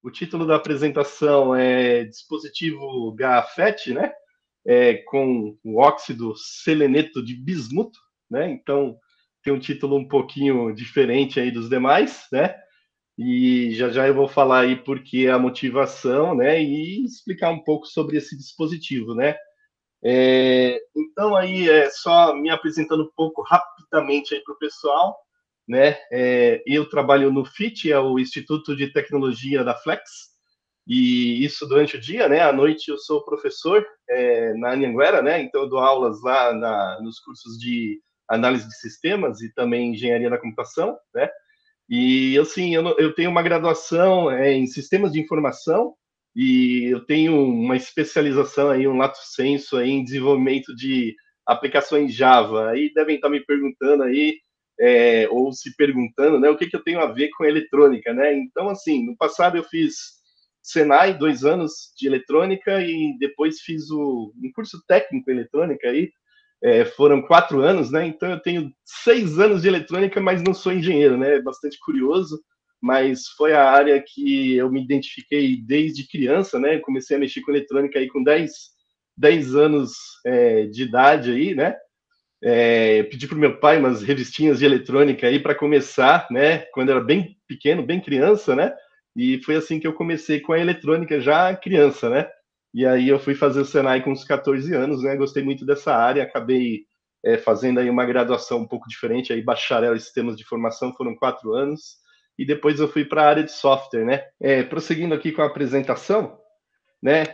O título da apresentação é Dispositivo GAFET, né? Com o óxido seleneto de bismuto, né? Então, tem um título um pouquinho diferente aí dos demais, né? E já já eu vou falar aí por que a motivação, né? E explicar um pouco sobre esse dispositivo, né? Então, aí, só me apresentando um pouco rapidamente aí para o pessoal, né? Eu trabalho no FIT, é o Instituto de Tecnologia da Flex, e isso durante o dia, né? À noite eu sou professor na Anhanguera, né? Então eu dou aulas lá nos cursos de análise de sistemas e também engenharia da computação, né? E assim, eu tenho uma graduação em sistemas de informação e eu tenho uma especialização aí, um lato sensu aí em desenvolvimento de aplicações Java. Aí devem estar me perguntando aí, ou se perguntando, né, o que eu tenho a ver com eletrônica, né? Então, assim, no passado eu fiz Senai, 2 anos de eletrônica, e depois fiz um curso técnico em eletrônica aí, foram 4 anos, né? Então eu tenho 6 anos de eletrônica, mas não sou engenheiro, né? É bastante curioso, mas foi a área que eu me identifiquei desde criança, né? Comecei a mexer com eletrônica aí com 10 anos de idade aí, né? Eu pedi para o meu pai umas revistinhas de eletrônica aí para começar, né? Quando eu era bem pequeno, bem criança, né? E foi assim que eu comecei com a eletrônica já criança, né? E aí eu fui fazer o Senai com uns 14 anos, né? Gostei muito dessa área, acabei fazendo aí uma graduação um pouco diferente, aí bacharel em sistemas de informação, foram 4 anos, e depois eu fui para a área de software, né? Prosseguindo aqui com a apresentação, né?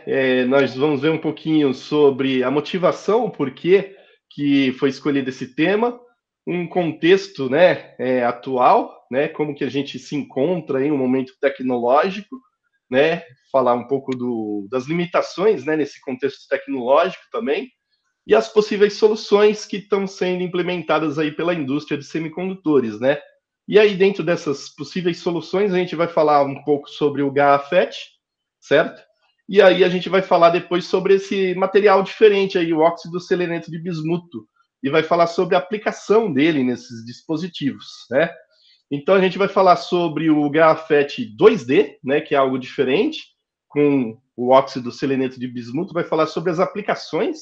Nós vamos ver um pouquinho sobre a motivação, o porquê que foi escolhido esse tema, um contexto, né, atual, né, como que a gente se encontra em um momento tecnológico, né, falar um pouco das limitações, né, nesse contexto tecnológico também, e as possíveis soluções que estão sendo implementadas aí pela indústria de semicondutores, né? E aí, dentro dessas possíveis soluções, a gente vai falar um pouco sobre o GAFET, certo? E aí a gente vai falar depois sobre esse material diferente aí, o óxido seleneto de bismuto, e vai falar sobre a aplicação dele nesses dispositivos, né? Então a gente vai falar sobre o GAFET 2D, né, que é algo diferente, com o óxido seleneto de bismuto, vai falar sobre as aplicações,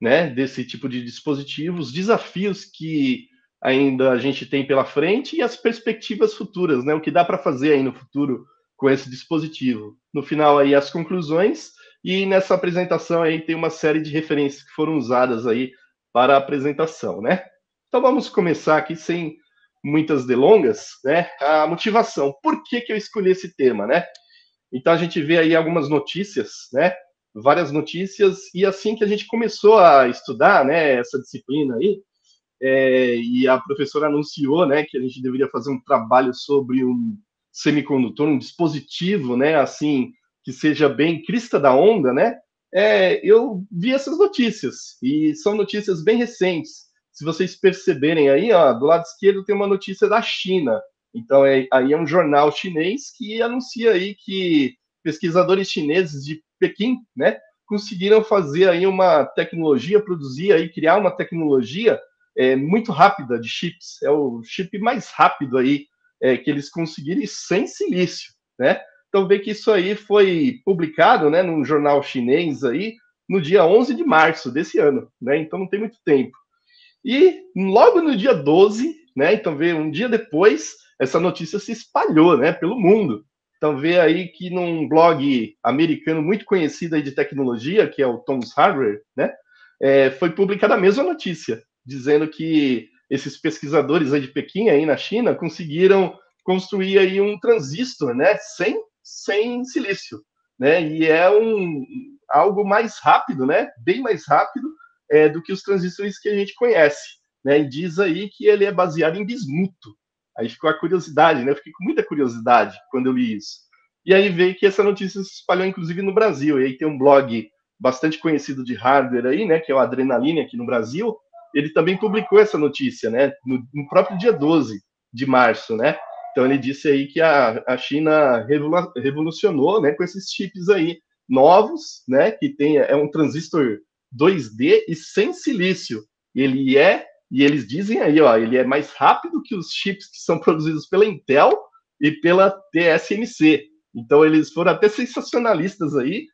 né, desse tipo de dispositivo, os desafios que ainda a gente tem pela frente e as perspectivas futuras, né, o que dá para fazer aí no futuro com esse dispositivo. No final aí as conclusões, e nessa apresentação aí tem uma série de referências que foram usadas aí para a apresentação, né? Então vamos começar aqui sem muitas delongas, né? A motivação. Por que eu escolhi esse tema, né? Então a gente vê aí algumas notícias, né? Várias notícias, e assim que a gente começou a estudar, né, essa disciplina aí, e a professora anunciou, né, que a gente deveria fazer um trabalho sobre um semicondutor, um dispositivo, né, assim, que seja bem crista da onda, né, eu vi essas notícias, e são notícias bem recentes. Se vocês perceberem aí, ó, do lado esquerdo tem uma notícia da China. Então, aí é um jornal chinês que anuncia aí que pesquisadores chineses de Pequim, né, conseguiram fazer aí uma tecnologia, produzir aí, criar uma tecnologia muito rápida de chips. É o chip mais rápido aí que eles conseguiram sem silício, né? Então vê que isso aí foi publicado, né, num jornal chinês aí no dia 11 de março desse ano, né? Então não tem muito tempo. E logo no dia 12, né? Então vê um dia depois, essa notícia se espalhou, né, pelo mundo. Então vê aí que num blog americano muito conhecido aí de tecnologia, que é o Tom's Hardware, né, foi publicada a mesma notícia, dizendo que esses pesquisadores aí de Pequim, aí na China, conseguiram construir aí um transistor, né, sem silício, né, e é algo mais rápido, né, bem mais rápido do que os transistores que a gente conhece, né, e diz aí que ele é baseado em bismuto. Aí ficou a curiosidade, né, eu fiquei com muita curiosidade quando eu li isso. E aí veio que essa notícia se espalhou, inclusive, no Brasil, e aí tem um blog bastante conhecido de hardware aí, né, que é o Adrenaline aqui no Brasil, ele também publicou essa notícia, né, no próprio dia 12 de março, né, então ele disse aí que a China revolucionou, né, com esses chips aí novos, né, que é um transistor 2D e sem silício. E eles dizem aí, ó, ele é mais rápido que os chips que são produzidos pela Intel e pela TSMC. Então eles foram até sensacionalistas aí,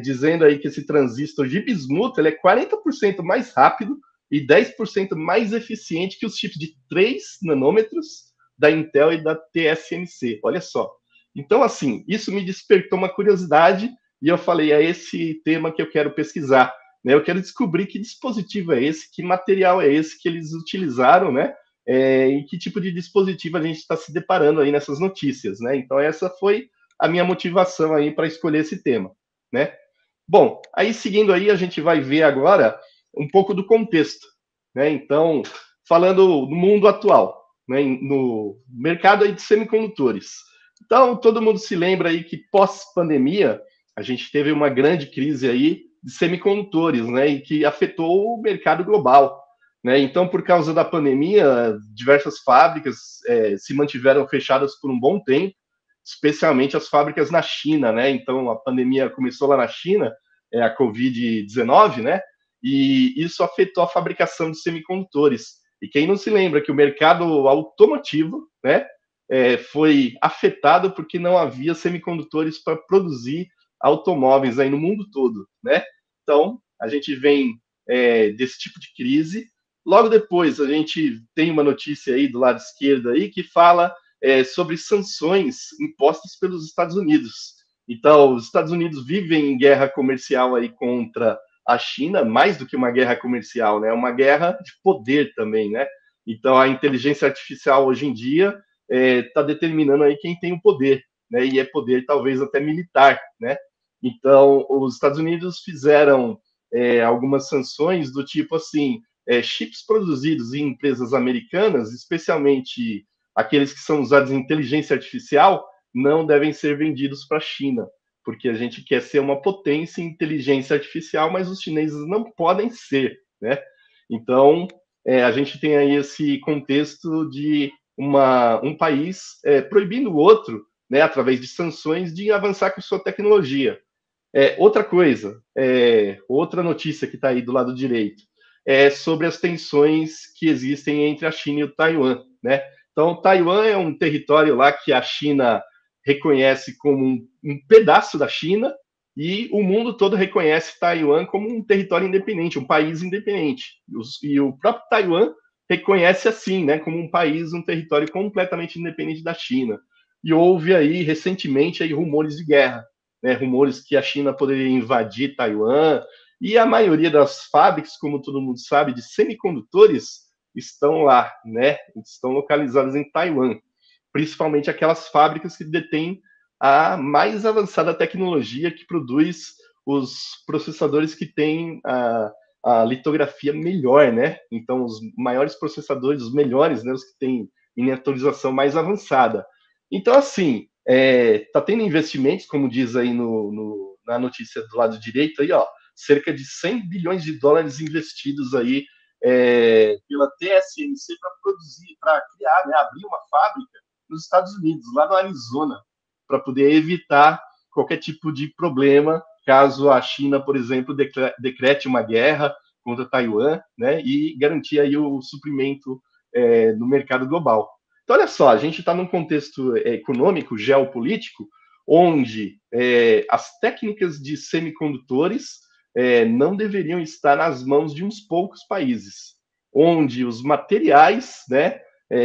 dizendo aí que esse transistor de bismuto ele é 40% mais rápido e 10% mais eficiente que os chips de 3 nanômetros da Intel e da TSMC. Olha só. Então, assim, isso me despertou uma curiosidade e eu falei, é esse tema que eu quero pesquisar. Né? Eu quero descobrir que dispositivo é esse, que material é esse que eles utilizaram, né? E que tipo de dispositivo a gente está se deparando aí nessas notícias, né? Então, essa foi a minha motivação aí para escolher esse tema, né? Bom, aí seguindo aí, a gente vai ver agora um pouco do contexto, né? Então, falando no mundo atual, né? No mercado aí de semicondutores. Então, todo mundo se lembra aí que pós-pandemia, a gente teve uma grande crise aí de semicondutores, né? E que afetou o mercado global, né? Então, por causa da pandemia, diversas fábricas se mantiveram fechadas por um bom tempo, especialmente as fábricas na China, né? Então, a pandemia começou lá na China, a Covid-19, né? E isso afetou a fabricação de semicondutores. E quem não se lembra que o mercado automotivo, né, foi afetado porque não havia semicondutores para produzir automóveis aí no mundo todo, né? Então, a gente vem desse tipo de crise. Logo depois, a gente tem uma notícia aí do lado esquerdo aí que fala sobre sanções impostas pelos Estados Unidos. Então, os Estados Unidos vivem em guerra comercial aí contra a China, mais do que uma guerra comercial, né? Uma guerra de poder também, né? Então, a inteligência artificial hoje em dia está determinando aí quem tem o poder, né? E é poder talvez até militar, né? Então, os Estados Unidos fizeram algumas sanções do tipo assim, chips produzidos em empresas americanas, especialmente aqueles que são usados em inteligência artificial, não devem ser vendidos para a China, porque a gente quer ser uma potência em inteligência artificial, mas os chineses não podem ser, né? Então, a gente tem aí esse contexto de um país proibindo o outro, né, através de sanções, de avançar com sua tecnologia. Outra coisa, outra notícia que está aí do lado direito, é sobre as tensões que existem entre a China e o Taiwan, né? Então, Taiwan é um território lá que a China reconhece como um pedaço da China e o mundo todo reconhece Taiwan como um território independente, um país independente. E o próprio Taiwan reconhece assim, né, como um país, um território completamente independente da China. E houve aí recentemente aí rumores de guerra, né, rumores que a China poderia invadir Taiwan, e a maioria das fábricas, como todo mundo sabe, de semicondutores, estão lá, né? Estão localizadas em Taiwan, principalmente aquelas fábricas que detêm a mais avançada tecnologia que produz os processadores que têm a litografia melhor, né? Então, os maiores processadores, os melhores, né? Os que têm miniaturização mais avançada. Então, assim, tá tendo investimentos, como diz aí na notícia do lado direito, aí, ó, cerca de 100 bilhões de dólares investidos aí pela TSMC para produzir, para criar, né, abrir uma fábrica nos Estados Unidos, lá no Arizona, para poder evitar qualquer tipo de problema caso a China, por exemplo, decrete uma guerra contra Taiwan, né, e garantir aí o suprimento no mercado global. Então, olha só, a gente está num contexto econômico, geopolítico, onde as técnicas de semicondutores não deveriam estar nas mãos de uns poucos países, onde os materiais, né,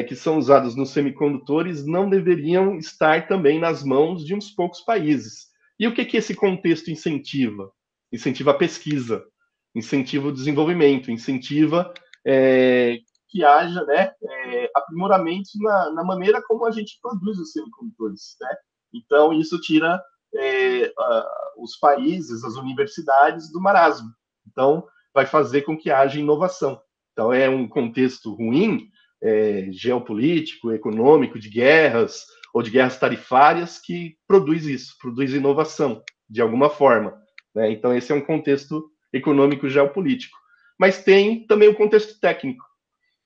que são usados nos semicondutores não deveriam estar também nas mãos de uns poucos países. E o que esse contexto incentiva? Incentiva a pesquisa, incentiva o desenvolvimento, incentiva que haja, né, aprimoramentos na maneira como a gente produz os semicondutores, né? Então, isso tira os países, as universidades do marasmo. Então, vai fazer com que haja inovação. Então, é um contexto ruim, geopolítico, econômico, de guerras ou de guerras tarifárias que produz isso, produz inovação, de alguma forma. Né? Então, esse é um contexto econômico geopolítico. Mas tem também o contexto técnico.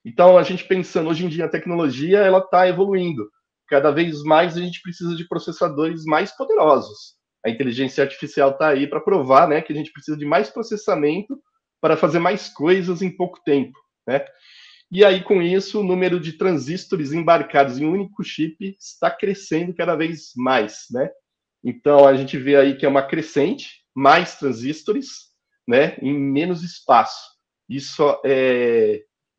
Então, a gente pensando, hoje em dia, a tecnologia ela está evoluindo. Cada vez mais a gente precisa de processadores mais poderosos. A inteligência artificial está aí para provar, né, que a gente precisa de mais processamento para fazer mais coisas em pouco tempo, né? E aí, com isso, o número de transistores embarcados em um único chip está crescendo cada vez mais, né? Então, a gente vê aí que é uma crescente, mais transistores, né, em menos espaço. Isso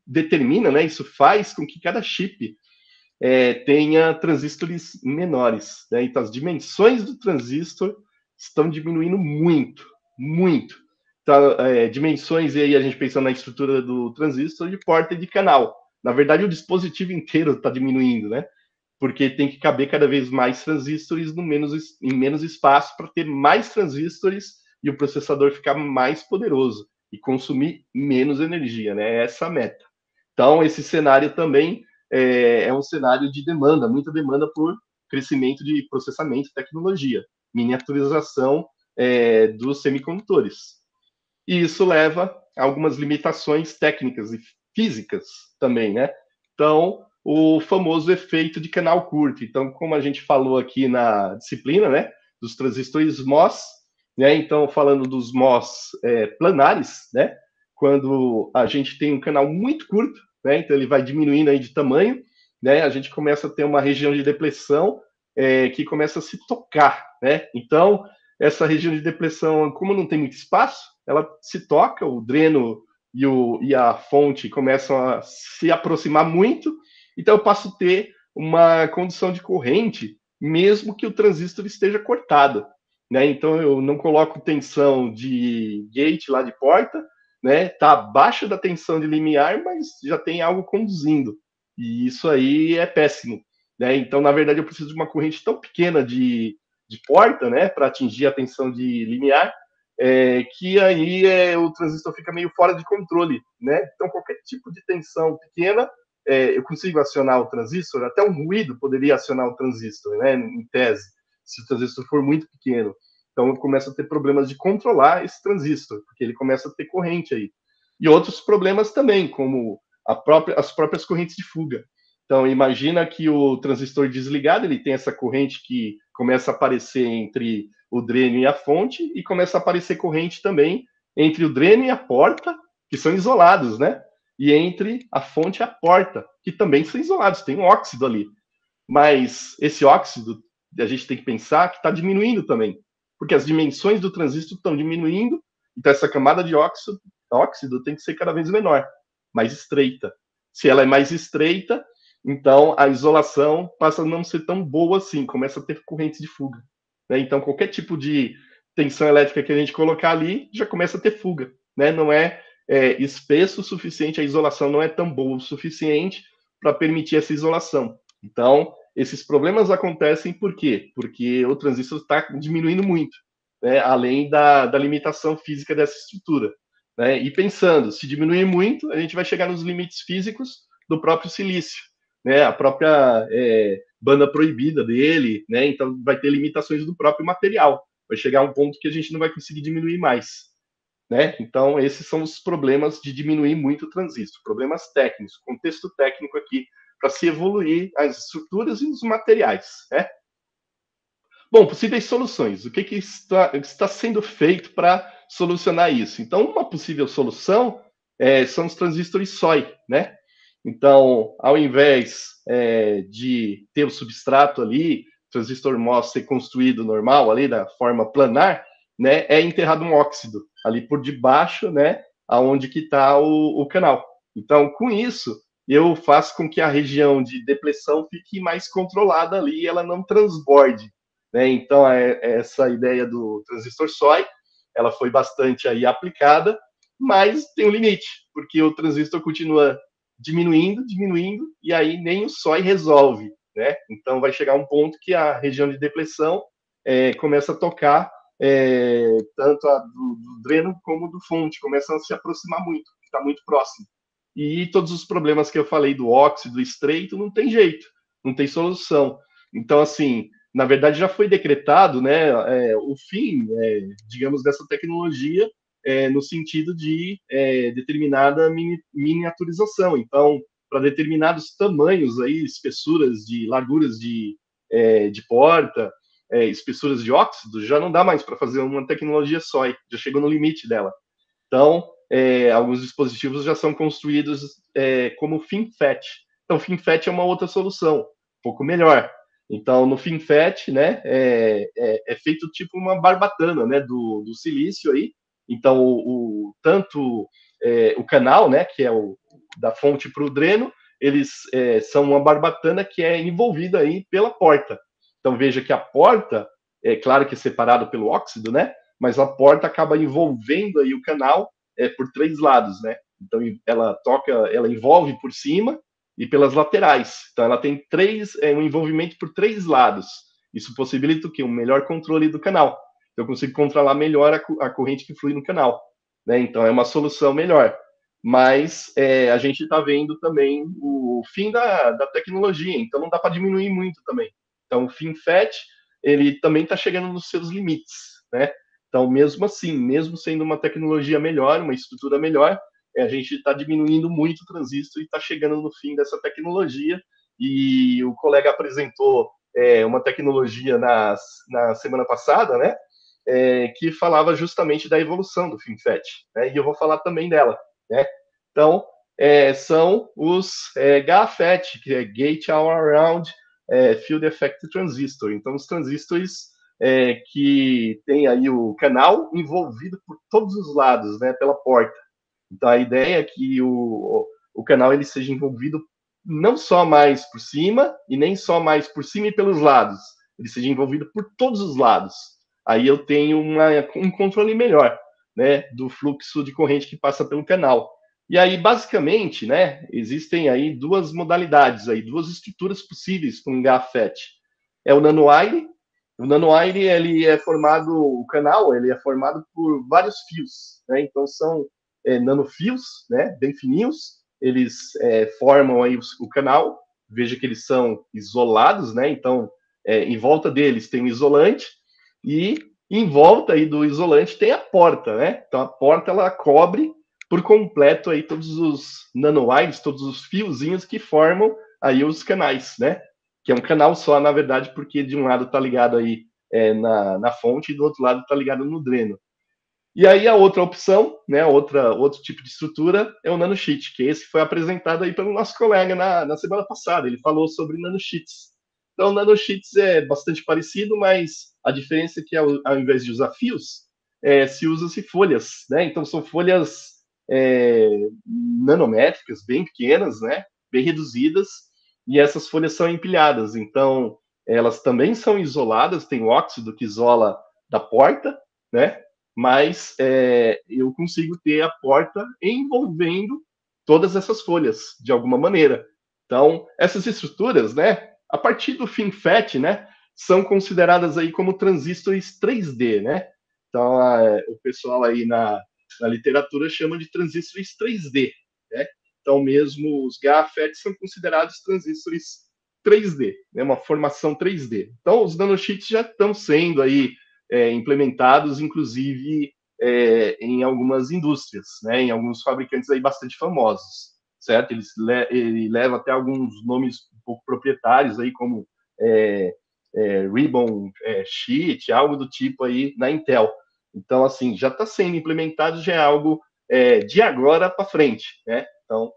determina, né, isso faz com que cada chip tenha transistores menores. Né? Então, as dimensões do transistor estão diminuindo muito, muito. Então, dimensões, e aí a gente pensando na estrutura do transistor, de porta e de canal. Na verdade, o dispositivo inteiro está diminuindo, né? Porque tem que caber cada vez mais transistores em menos espaço para ter mais transistores e o processador ficar mais poderoso e consumir menos energia, né? Essa é a meta. Então, esse cenário também é um cenário de demanda, muita demanda por crescimento de processamento, tecnologia, miniaturização dos semicondutores. E isso leva a algumas limitações técnicas e físicas também, né? Então, o famoso efeito de canal curto. Então, como a gente falou aqui na disciplina, né, dos transistores MOS, né? Então, falando dos MOS planares, né? Quando a gente tem um canal muito curto, né? Então ele vai diminuindo aí de tamanho, né? A gente começa a ter uma região de depressão que começa a se tocar, né? Então, essa região de depressão, como não tem muito espaço, ela se toca, o dreno e a fonte começam a se aproximar muito, então eu passo a ter uma condução de corrente, mesmo que o transistor esteja cortado. Né? Então eu não coloco tensão de gate lá de porta, né? Está abaixo da tensão de limiar, mas já tem algo conduzindo. E isso aí é péssimo. Né? Então, na verdade, eu preciso de uma corrente tão pequena de porta, né, para atingir a tensão de limiar, que aí o transistor fica meio fora de controle, né? Então, qualquer tipo de tensão pequena, eu consigo acionar o transistor, até um ruído poderia acionar o transistor, né, em tese, se o transistor for muito pequeno. Então, eu começo a ter problemas de controlar esse transistor, porque ele começa a ter corrente aí. E outros problemas também, como as próprias correntes de fuga. Então, imagina que o transistor desligado, ele tem essa corrente que começa a aparecer entre o dreno e a fonte, e começa a aparecer corrente também entre o dreno e a porta, que são isolados, né? E entre a fonte e a porta, que também são isolados, tem um óxido ali. Mas esse óxido, a gente tem que pensar que está diminuindo também, porque as dimensões do transistor estão diminuindo, então essa camada de óxido tem que ser cada vez menor, mais estreita. Se ela é mais estreita, então a isolação passa a não ser tão boa assim, começa a ter correntes de fuga. Né? Então, qualquer tipo de tensão elétrica que a gente colocar ali já começa a ter fuga. Né? Não é espesso o suficiente, a isolação não é tão boa o suficiente para permitir essa isolação. Então, esses problemas acontecem por quê? Porque o transistor está diminuindo muito, né? Além da limitação física dessa estrutura. Né? E pensando, se diminuir muito, a gente vai chegar nos limites físicos do próprio silício, né? A própria banda proibida dele, né? Então vai ter limitações do próprio material. Vai chegar a um ponto que a gente não vai conseguir diminuir mais. Né? Então, esses são os problemas de diminuir muito o transistor, problemas técnicos, contexto técnico aqui, para se evoluir as estruturas e os materiais. Né? Bom, possíveis soluções. O que está sendo feito para solucionar isso? Então, uma possível solução são os transistores SOI, né? Então, ao invés de ter o substrato ali, transistor MOS ser construído normal, ali da forma planar, né, é enterrado um óxido ali por debaixo, né, aonde que está o canal. Então, com isso, eu faço com que a região de depressão fique mais controlada ali, ela não transborde. Né? Então, essa ideia do transistor SOI, ela foi bastante aí aplicada, mas tem um limite, porque o transistor continua diminuindo, diminuindo, e aí nem o SOI resolve. Né? Então, vai chegar um ponto que a região de depressão começa a tocar tanto do dreno como do fonte, começam a se aproximar muito, está muito próximo. E todos os problemas que eu falei do óxido estreito, não tem jeito, não tem solução. Então, assim, na verdade já foi decretado, né, o fim, digamos, dessa tecnologia no sentido de determinada miniaturização. Então, para determinados tamanhos aí, espessuras de larguras de porta, espessuras de óxido, já não dá mais para fazer uma tecnologia SOI, já chegou no limite dela. Então, alguns dispositivos já são construídos como FinFET. Então, FinFET é uma outra solução, um pouco melhor. Então, no FinFET, né, é feito tipo uma barbatana, né, do silício aí. Então, tanto o canal, né, que é da fonte para o dreno, eles são uma barbatana que é envolvida aí pela porta. Então, veja que a porta, é claro que é separado pelo óxido, né, mas a porta acaba envolvendo aí o canal por três lados, né. Então, ela envolve por cima e pelas laterais. Então, ela tem um envolvimento por três lados. Isso possibilita o quê? Um melhor controle do canal. Então, eu consigo controlar melhor a corrente que flui no canal. Né? Então, é uma solução melhor. Mas a gente está vendo também o fim da tecnologia, então não dá para diminuir muito também. Então, o FinFET, ele também está chegando nos seus limites. Né? Então, mesmo assim, mesmo sendo uma tecnologia melhor, uma estrutura melhor, a gente está diminuindo muito o transistor e está chegando no fim dessa tecnologia. E o colega apresentou uma tecnologia na semana passada, né? Que falava justamente da evolução do FinFET. Né, e eu vou falar também dela. Né? Então, são os GAFET, que é Gate All Around Field Effect Transistor. Então, os transistores que tem aí o canal envolvido por todos os lados, né, pela porta. Então, a ideia é que o canal ele seja envolvido não só mais por cima, e nem só mais por cima e pelos lados, ele seja envolvido por todos os lados. Aí eu tenho um controle melhor, né, do fluxo de corrente que passa pelo canal. E aí, basicamente, né, existem aí duas modalidades, aí, duas estruturas possíveis para um GAFET. É o nanowire. O nanowire, ele é formado, o canal, ele é formado por vários fios, né, então são nanofios, né, bem fininhos, eles formam aí o canal, veja que eles são isolados, né, então em volta deles tem um isolante e em volta aí do isolante tem a porta, né, então a porta ela cobre por completo aí todos os nanowires, todos os fiozinhos que formam aí os canais, né, que é um canal só, na verdade, porque de um lado está ligado aí na fonte e do outro lado está ligado no dreno. E aí a outra opção, né, outro tipo de estrutura é o nanosheet, que esse foi apresentado aí pelo nosso colega na semana passada. Ele falou sobre nanosheets. Então, nanosheets é bastante parecido, mas a diferença é que ao invés de usar fios, se usa-se folhas, né? Então são folhas é, nanométricas, bem pequenas, né? Bem reduzidas, e essas folhas são empilhadas. Então, elas também são isoladas, tem o óxido que isola da porta, né? Mas eu consigo ter a porta envolvendo todas essas folhas, de alguma maneira. Então, essas estruturas, né, a partir do FinFET, né, são consideradas aí como transistores 3D, né? Então, o pessoal aí na literatura chama de transistores 3D, né? Então, mesmo os GAFET são considerados transistores 3D, né, uma formação 3D. Então, os nanosheets já estão sendo aí implementados, inclusive, em algumas indústrias, né, em alguns fabricantes aí bastante famosos, certo? Ele leva até alguns nomes um pouco proprietários aí, como Ribbon Sheet, algo do tipo aí na Intel. Então, assim, já está sendo implementado, já é algo de agora para frente, né? Então,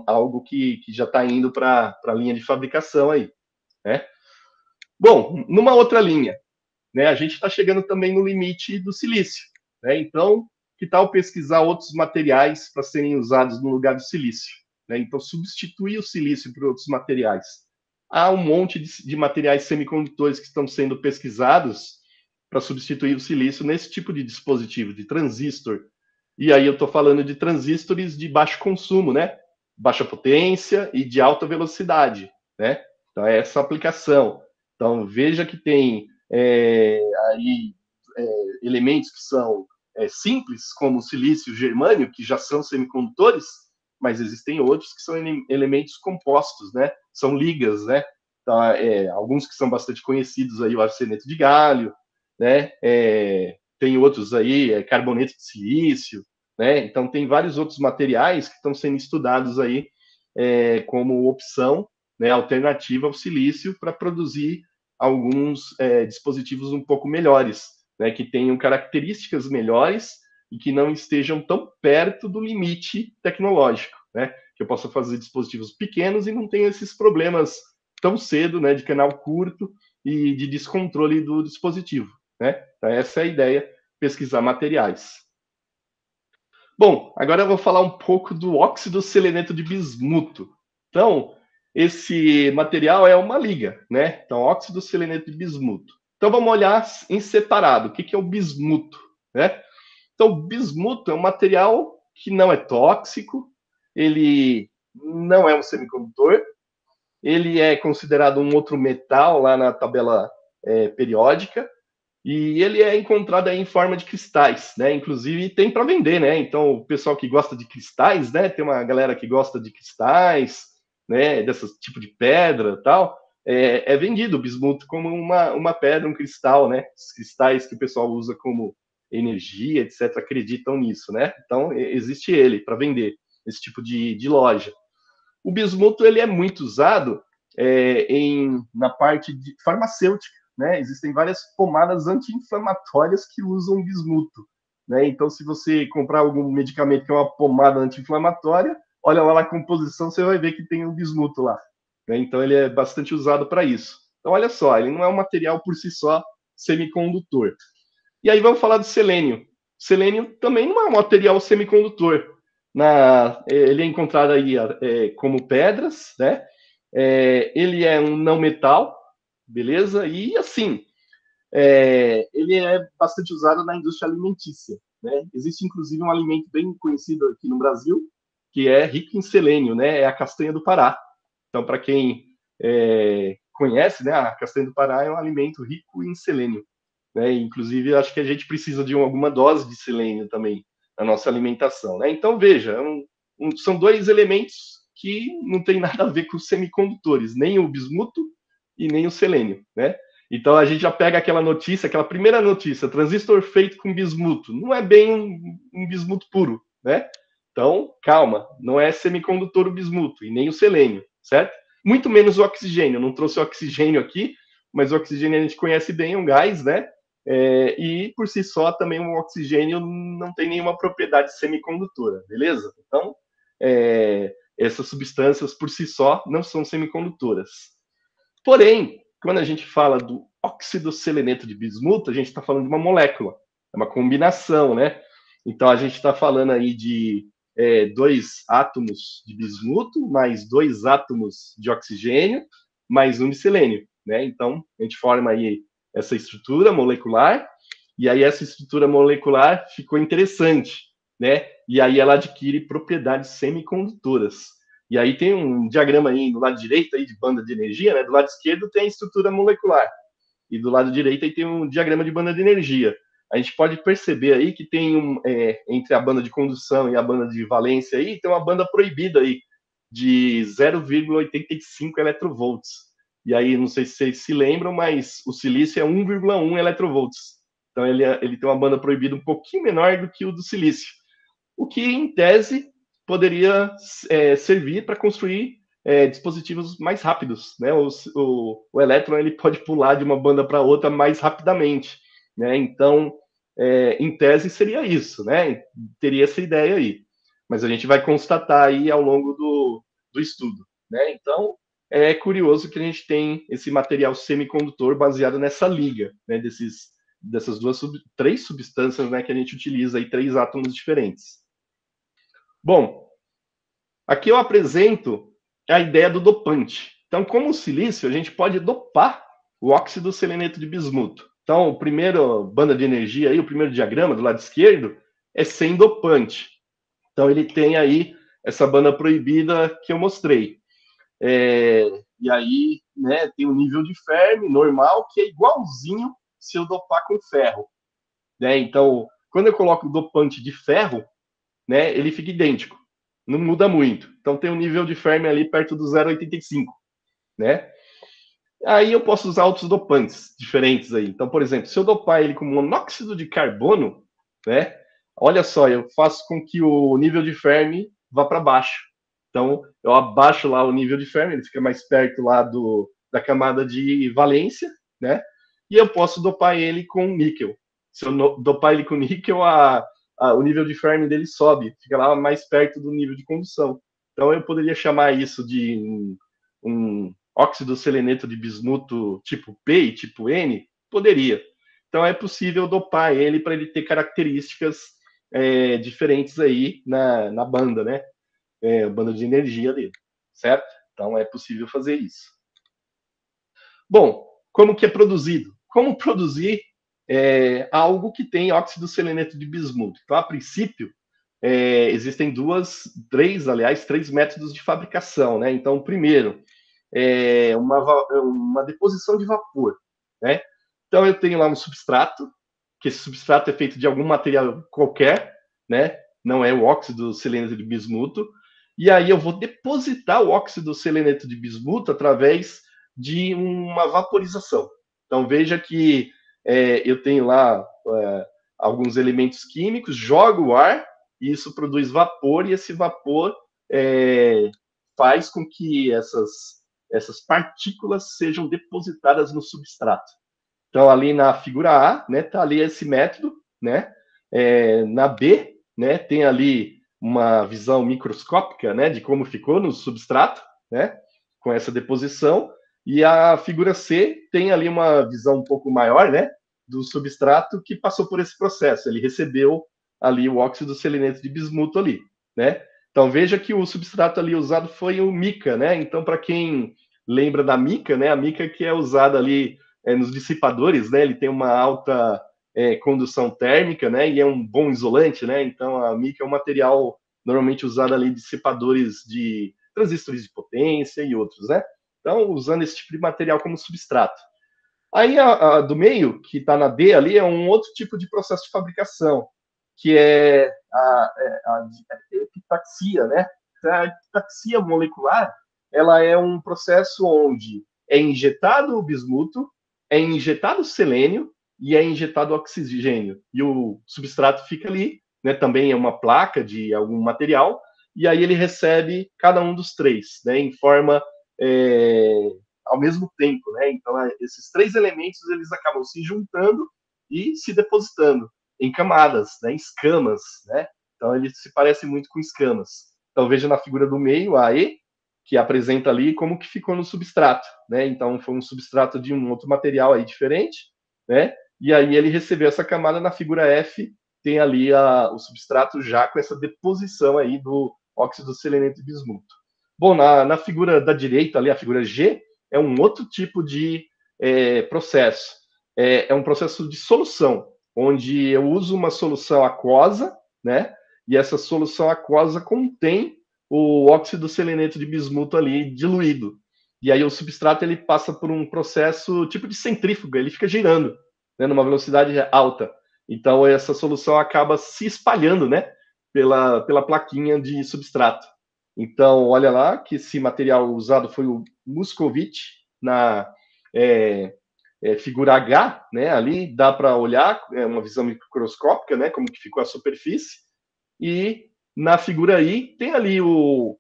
algo que já está indo para a linha de fabricação aí, né? Bom, numa outra linha, né, a gente está chegando também no limite do silício. Né? Então, que tal pesquisar outros materiais para serem usados no lugar do silício? Né? Então, substituir o silício por outros materiais. Há um monte de materiais semicondutores que estão sendo pesquisados para substituir o silício nesse tipo de dispositivo, de transistor. E aí eu estou falando de transistores de baixo consumo, né? Baixa potência e de alta velocidade, né? Então, é essa aplicação. Então, veja que tem aí elementos que são simples, como o silício e o germânio, que já são semicondutores, mas existem outros que são elementos compostos, né? São ligas, né? Então, alguns que são bastante conhecidos aí, o arseneto de galho, né? Tem outros aí, carboneto de silício, né? Então, tem vários outros materiais que estão sendo estudados aí como opção, né, alternativa ao silício para produzir alguns dispositivos um pouco melhores, né, que tenham características melhores e que não estejam tão perto do limite tecnológico, né, que eu possa fazer dispositivos pequenos e não tenha esses problemas tão cedo, né, de canal curto e de descontrole do dispositivo, né? Então, essa é a ideia, pesquisar materiais. Bom, agora eu vou falar um pouco do óxido seleneto de bismuto. Então, esse material é uma liga, né? Então, óxido seleneto de bismuto. Então, vamos olhar em separado. O que é o bismuto, né? Então, o bismuto é um material que não é tóxico, ele não é um semicondutor, ele é considerado um outro metal lá na tabela periódica, e ele é encontrado aí em forma de cristais, né? Inclusive tem para vender, né? Então o pessoal que gosta de cristais, né? Tem uma galera que gosta de cristais, né? Desse tipo de pedra, tal. É vendido o bismuto como uma pedra, um cristal, né? Os cristais que o pessoal usa como energia, etc. Acreditam nisso, né? Então existe ele para vender, esse tipo de loja. O bismuto ele é muito usado na parte de farmacêutica, né? Existem várias pomadas anti-inflamatórias que usam bismuto, né? Então, se você comprar algum medicamento que é uma pomada anti-inflamatória, olha lá na composição, você vai ver que tem um bismuto lá, né? Então, ele é bastante usado para isso. Então, olha só, ele não é um material por si só semicondutor. E aí vamos falar do selênio. Selênio também não é um material semicondutor. Ele é encontrado aí como pedras, né? Ele é um não metal, beleza? E assim, ele é bastante usado na indústria alimentícia, né? Existe inclusive um alimento bem conhecido aqui no Brasil que é rico em selênio, né? É a castanha do Pará. Então, para quem conhece, né? A castanha do Pará é um alimento rico em selênio, né? Inclusive, acho que a gente precisa de alguma dose de selênio também na nossa alimentação, né? Então, veja, são dois elementos que não tem nada a ver com os semicondutores, nem o bismuto e nem o selênio, né? Então a gente já pega aquela notícia, aquela primeira notícia, transistor feito com bismuto, não é bem um bismuto puro, né? Então, calma, não é semicondutor o bismuto e nem o selênio, certo? Muito menos o oxigênio, eu não trouxe o oxigênio aqui, mas o oxigênio a gente conhece bem, é um gás, né? E por si só também o oxigênio não tem nenhuma propriedade semicondutora, beleza? Então, essas substâncias por si só não são semicondutoras. Porém, quando a gente fala do óxido seleneto de bismuto, a gente está falando de uma molécula, é uma combinação, né? Então a gente está falando aí de dois átomos de bismuto, mais dois átomos de oxigênio, mais um de selênio, né? Então a gente forma aí essa estrutura molecular, e aí essa estrutura molecular ficou interessante, né? E aí ela adquire propriedades semicondutoras. E aí tem um diagrama aí do lado direito aí de banda de energia, né? Do lado esquerdo tem a estrutura molecular e do lado direito aí tem um diagrama de banda de energia. A gente pode perceber aí que tem entre a banda de condução e a banda de valência aí tem uma banda proibida aí de 0,85 electrovolts. E aí não sei se vocês se lembram, mas o silício é 1,1 electrovolts. Então ele tem uma banda proibida um pouquinho menor do que o do silício, o que em tese poderia servir para construir dispositivos mais rápidos, né? O elétron ele pode pular de uma banda para outra mais rapidamente, né? Então, em tese seria isso, né? Teria essa ideia aí, mas a gente vai constatar aí ao longo do estudo, né? Então, é curioso que a gente tem esse material semicondutor baseado nessa liga, né? Dessas três substâncias, né? Que a gente utiliza aí, três átomos diferentes. Bom, aqui eu apresento a ideia do dopante. Então, como o silício, a gente pode dopar o óxido seleneto de bismuto. Então, o primeiro banda de energia aí, o primeiro diagrama do lado esquerdo, é sem dopante. Então, ele tem aí essa banda proibida que eu mostrei. E aí, né, tem o nível de Fermi normal, que é igualzinho se eu dopar com ferro. Né? Então, quando eu coloco o dopante de ferro, né, ele fica idêntico, não muda muito. Então tem um nível de Fermi ali perto do 0,85, né? Aí eu posso usar outros dopantes diferentes aí. Então, por exemplo, se eu dopar ele com monóxido de carbono, né? Olha só, eu faço com que o nível de Fermi vá para baixo. Então, eu abaixo lá o nível de Fermi, ele fica mais perto lá da camada de valência, né? E eu posso dopar ele com níquel. Se eu dopar ele com níquel, o nível de Fermi dele sobe, fica lá mais perto do nível de condução. Então, eu poderia chamar isso de um óxido seleneto de bismuto tipo P e tipo N? Poderia. Então é possível dopar ele para ele ter características diferentes aí na banda, né? Banda de energia dele, certo? Então é possível fazer isso. Bom, como que é produzido? Como produzir algo que tem óxido seleneto de bismuto? Então, a princípio, existem três métodos de fabricação, né? Então, o primeiro é uma deposição de vapor, né? Então, eu tenho lá um substrato, que esse substrato é feito de algum material qualquer, né? Não é o óxido seleneto de bismuto. E aí eu vou depositar o óxido seleneto de bismuto através de uma vaporização. Então, veja que eu tenho lá alguns elementos químicos, jogo o ar, e isso produz vapor, e esse vapor faz com que essas partículas sejam depositadas no substrato. Então, ali na figura A, né, tá ali esse método, né? Na B, né, tem ali uma visão microscópica, né, de como ficou no substrato, né, com essa deposição. E a figura C tem ali uma visão um pouco maior, né, do substrato que passou por esse processo. Ele recebeu ali o óxido seleneto de bismuto ali, né? Então veja que o substrato ali usado foi o mica, né? Então para quem lembra da mica, né, a mica que é usada ali nos dissipadores, né? Ele tem uma alta condução térmica, né? E é um bom isolante, né? Então a mica é um material normalmente usado ali em dissipadores de transistores de potência e outros, né? Então usando esse tipo de material como substrato. Aí a do meio, que está na D ali, é um outro tipo de processo de fabricação, que é a epitaxia, né? A epitaxia molecular, ela é um processo onde é injetado o bismuto, é injetado o selênio e é injetado o oxigênio. E o substrato fica ali, né? Também é uma placa de algum material, e aí ele recebe cada um dos três, né? Em forma ao mesmo tempo, né? Então, esses três elementos eles acabam se juntando e se depositando em camadas, né? Em escamas, né? Então, eles se parecem muito com escamas. Então, veja na figura do meio, a E, que apresenta ali como que ficou no substrato, né? Então, foi um substrato de um outro material aí diferente, né? E aí ele recebeu essa camada na figura F, tem ali o substrato já com essa deposição aí do óxido seleneto de bismuto. Bom, na figura da direita ali, a figura G, é um outro tipo de processo. É um processo de solução, onde eu uso uma solução aquosa, né? E essa solução aquosa contém o óxido seleneto de bismuto ali diluído. E aí o substrato ele passa por um processo tipo de centrífuga, ele fica girando, né, numa velocidade alta. Então essa solução acaba se espalhando, né, pela plaquinha de substrato. Então, olha lá que esse material usado foi o Muscovite na figura H, né? Ali dá para olhar, uma visão microscópica, né? Como que ficou a superfície. E na figura I tem ali o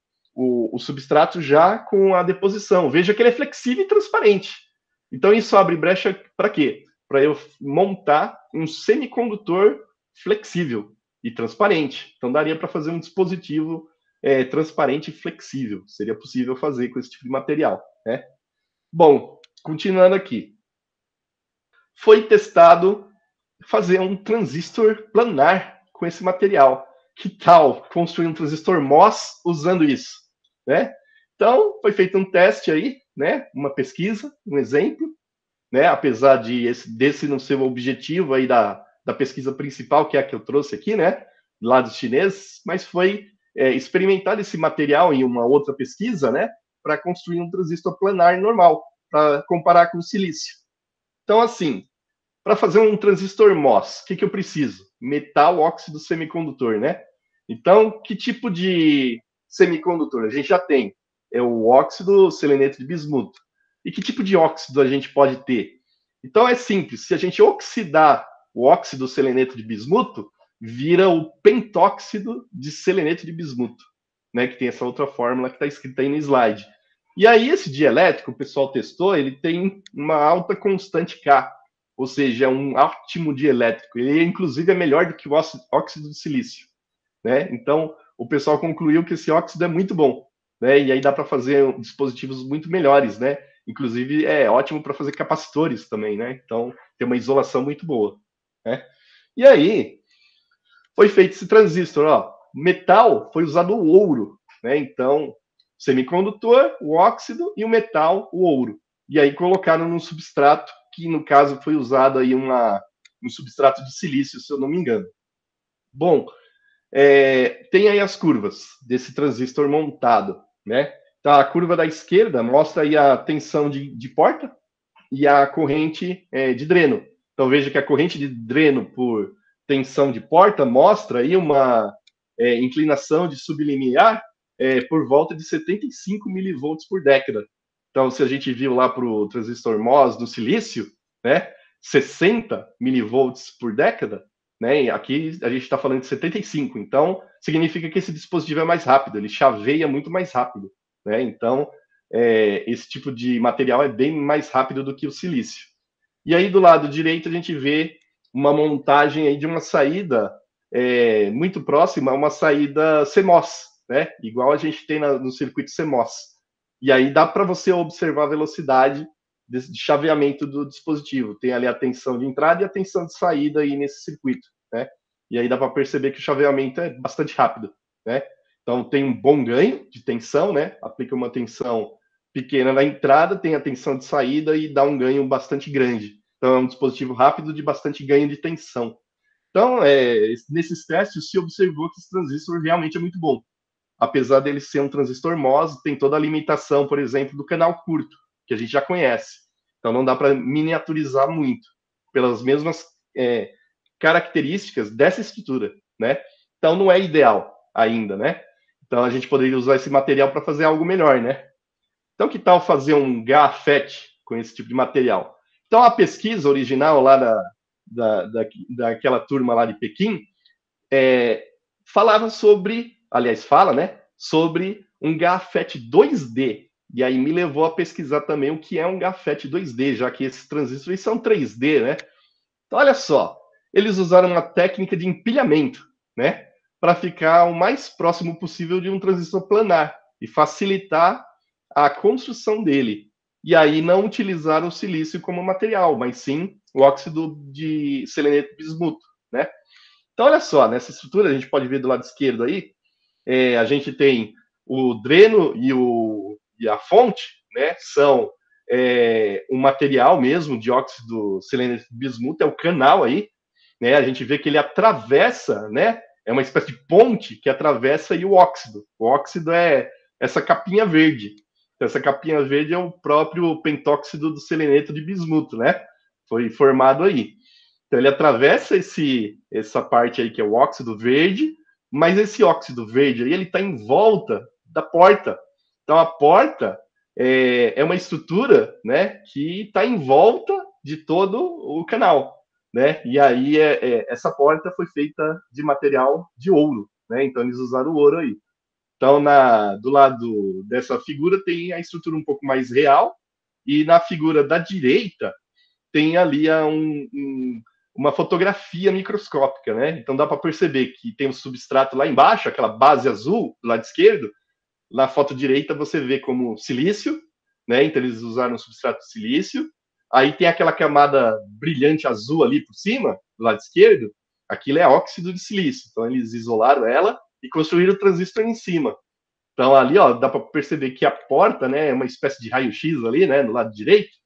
substrato já com a deposição. Veja que ele é flexível e transparente. Então isso abre brecha para quê? Para eu montar um semicondutor flexível e transparente. Então daria para fazer um dispositivo transparente e flexível. Seria possível fazer com esse tipo de material, né? Bom, continuando aqui. Foi testado fazer um transistor planar com esse material. Que tal construir um transistor MOS usando isso, né? Então, foi feito um teste aí, né? Uma pesquisa, um exemplo, né? Apesar desse não ser o objetivo aí da pesquisa principal, que é a que eu trouxe aqui, né? Lá dos chineses, mas foi experimentar esse material em uma outra pesquisa, né? Para construir um transistor planar normal, para comparar com o silício. Então, assim, para fazer um transistor MOS, o que eu preciso? Metal óxido semicondutor, né? Então, que tipo de semicondutor? A gente já tem o óxido seleneto de bismuto. E que tipo de óxido a gente pode ter? Então é simples, se a gente oxidar o óxido seleneto de bismuto, vira o pentóxido de seleneto de bismuto, né? Que tem essa outra fórmula que está escrita aí no slide. E aí esse dielétrico, o pessoal testou, ele tem uma alta constante K, ou seja, é um ótimo dielétrico. Ele, inclusive, é melhor do que o óxido de silício, né? Então, o pessoal concluiu que esse óxido é muito bom, né? E aí dá para fazer dispositivos muito melhores, né? Inclusive, é ótimo para fazer capacitores também, né? Então, tem uma isolação muito boa, né? E aí, foi feito esse transistor, ó. Metal foi usado o ouro, né? Então, semicondutor, o óxido e o metal, o ouro. E aí colocaram num substrato que, no caso, foi usado aí um substrato de silício, se eu não me engano. Bom, tem aí as curvas desse transistor montado, né? Então, a curva da esquerda mostra aí a tensão de porta e a corrente de dreno. Então, veja que a corrente de dreno por tensão de porta mostra aí uma inclinação de sublimiar por volta de 75 milivolts por década. Então, se a gente viu lá para o transistor MOS do silício, né, 60 milivolts por década, né, e aqui a gente está falando de 75. Então, significa que esse dispositivo é mais rápido, ele chaveia muito mais rápido. Né? Então, esse tipo de material é bem mais rápido do que o silício. E aí, do lado direito, a gente vê uma montagem aí de uma saída muito próxima a uma saída CMOS, né? Igual a gente tem no circuito CMOS. E aí dá para você observar a velocidade de chaveamento do dispositivo. Tem ali a tensão de entrada e a tensão de saída aí nesse circuito, né? E aí dá para perceber que o chaveamento é bastante rápido, né? Então tem um bom ganho de tensão, né? Aplica uma tensão pequena na entrada, tem a tensão de saída e dá um ganho bastante grande. Então é um dispositivo rápido de bastante ganho de tensão. Então, nesses testes se observou que esse transistor realmente é muito bom. Apesar dele ser um transistor MOS, tem toda a limitação, por exemplo, do canal curto, que a gente já conhece. Então não dá para miniaturizar muito, pelas mesmas características dessa estrutura, né? Então não é ideal ainda, né? Então a gente poderia usar esse material para fazer algo melhor, né? Então que tal fazer um GAFET com esse tipo de material? Então a pesquisa original lá daquela turma lá de Pequim falava sobre, aliás, fala, né? Sobre um GAFET 2D. E aí me levou a pesquisar também o que é um GAFET 2D, já que esses transistores são 3D, né? Então, olha só, eles usaram uma técnica de empilhamento, né? Para ficar o mais próximo possível de um transistor planar e facilitar a construção dele. E aí não utilizaram o silício como material, mas sim o óxido de seleneto bismuto, né? Então, olha só, nessa estrutura, a gente pode ver do lado esquerdo aí, a gente tem o dreno e a fonte, né? São um material mesmo, dióxido seleneto bismuto, é o canal aí, né? A gente vê que ele atravessa, né? É uma espécie de ponte que atravessa aí o óxido. O óxido é essa capinha verde. Então, essa capinha verde é o próprio pentóxido do seleneto de bismuto, né? Foi formado aí. Então ele atravessa essa parte aí que é o óxido verde, mas esse óxido verde aí ele está em volta da porta. Então a porta é uma estrutura, né, que está em volta de todo o canal, né? E aí essa porta foi feita de material de ouro, né? Então eles usaram o ouro aí. Então do lado dessa figura tem a estrutura um pouco mais real e na figura da direita tem ali uma fotografia microscópica, né? Então dá para perceber que tem um substrato lá embaixo, aquela base azul do lado esquerdo. Na foto direita você vê como silício, né? Então eles usaram um substrato de silício. Aí tem aquela camada brilhante azul ali por cima, do lado esquerdo. Aquilo é óxido de silício. Então eles isolaram ela e construíram o transistor em cima. Então ali, ó, dá para perceber que a porta, né, é uma espécie de raio-x ali, né, no lado direito.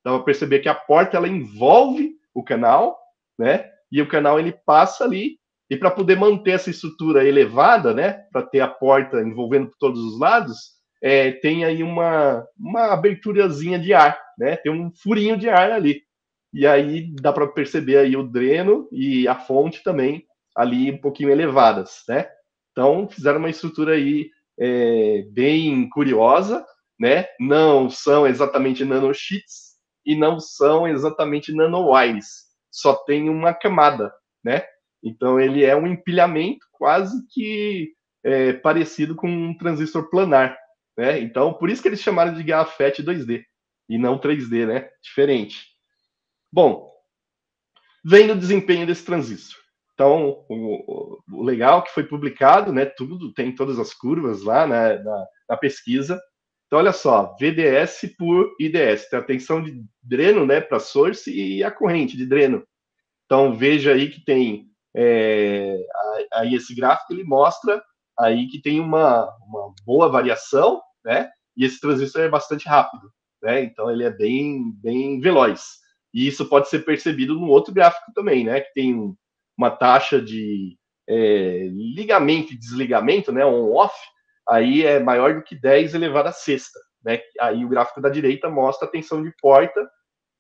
Dá para perceber que a porta ela envolve o canal, né? E o canal ele passa ali e para poder manter essa estrutura elevada, né? Para ter a porta envolvendo por todos os lados, tem aí uma aberturazinha de ar, né? Tem um furinho de ar ali. E aí dá para perceber aí o dreno e a fonte também ali um pouquinho elevadas, né? Então fizeram uma estrutura aí bem curiosa, né? Não são exatamente nanosheets, e não são exatamente nanowires, só tem uma camada, né? Então ele é um empilhamento quase que parecido com um transistor planar, né? Então por isso que eles chamaram de GAFET 2D e não 3D, né? Diferente. Bom, vem o desempenho desse transistor. Então, o legal que foi publicado, né? Tudo tem todas as curvas lá na pesquisa. Então, olha só, VDS por IDS, tem a tensão de dreno, né, para source e a corrente de dreno. Então, veja aí que tem, aí esse gráfico, ele mostra aí que tem uma boa variação, né, e esse transistor é bastante rápido, né, então ele é bem veloz. E isso pode ser percebido no outro gráfico também, né, que tem uma taxa de ligamento e desligamento, né, on-off, aí é maior do que 10 elevado a sexta, né, aí o gráfico da direita mostra a tensão de porta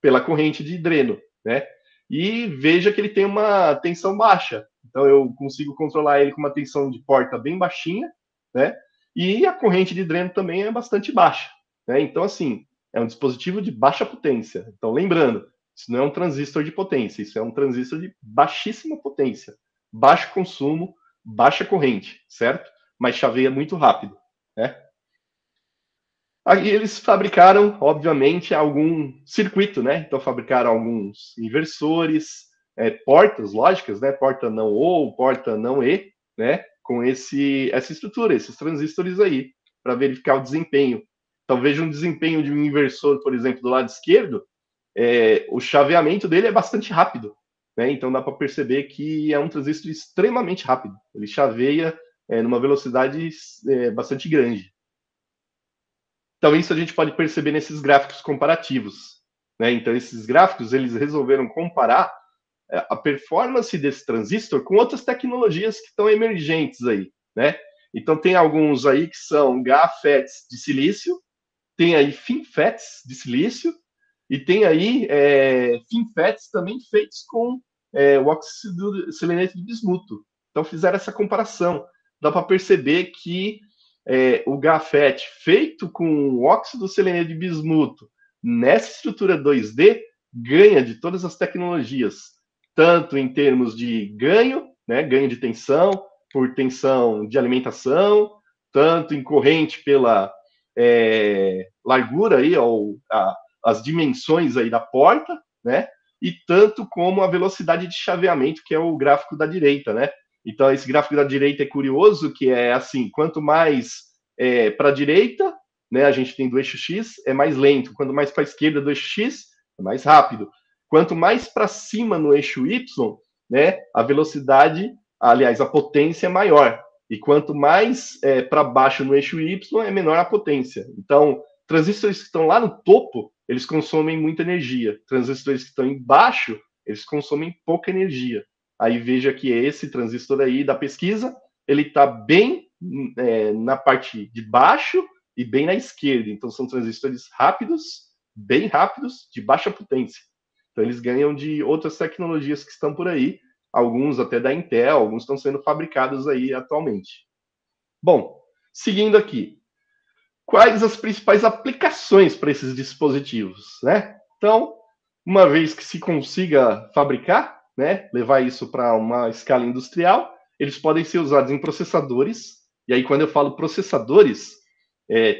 pela corrente de dreno, né, e veja que ele tem uma tensão baixa, então eu consigo controlar ele com uma tensão de porta bem baixinha, né, e a corrente de dreno também é bastante baixa, né, então assim, é um dispositivo de baixa potência, então lembrando, isso não é um transistor de potência, isso é um transistor de baixíssima potência, baixo consumo, baixa corrente, certo? Mas chaveia muito rápido, né? Aí eles fabricaram, obviamente, algum circuito, né? Então fabricaram alguns inversores, portas lógicas, né? Porta não ou, porta não e, né? Com essa estrutura, esses transistores aí, para verificar o desempenho. Então veja um desempenho de um inversor, por exemplo, do lado esquerdo, o chaveamento dele é bastante rápido, né? Então dá para perceber que é um transistor extremamente rápido. Ele chaveia numa velocidade bastante grande. Então isso a gente pode perceber nesses gráficos comparativos, né? Então esses gráficos eles resolveram comparar a performance desse transistor com outras tecnologias que estão emergentes aí, né? Então tem alguns aí que são GAAFETs de silício, tem aí FinFETs de silício, e tem aí FinFETs também feitos com o óxido seleneto de bismuto. Então fizeram essa comparação. Dá para perceber que o GAFET feito com óxido seleneto de bismuto nessa estrutura 2D ganha de todas as tecnologias, tanto em termos de ganho, né, ganho de tensão, por tensão de alimentação, tanto em corrente pela largura aí, ou as dimensões aí da porta, né? E tanto como a velocidade de chaveamento, que é o gráfico da direita, né? Então, esse gráfico da direita é curioso, que é assim, quanto mais para a direita, né, a gente tem do eixo X, é mais lento. Quanto mais para a esquerda do eixo X, é mais rápido. Quanto mais para cima no eixo Y, né, a velocidade, aliás, a potência é maior. E quanto mais para baixo no eixo Y, é menor a potência. Então, transistores que estão lá no topo, eles consomem muita energia. Transistores que estão embaixo, eles consomem pouca energia. Aí veja que esse transistor aí da pesquisa, ele está bem na parte de baixo e bem na esquerda. Então, são transistores rápidos, bem rápidos, de baixa potência. Então, eles ganham de outras tecnologias que estão por aí, alguns até da Intel, alguns estão sendo fabricados aí atualmente. Bom, seguindo aqui, quais as principais aplicações para esses dispositivos, né? Então, uma vez que se consiga fabricar, né, levar isso para uma escala industrial, eles podem ser usados em processadores. E aí, quando eu falo processadores,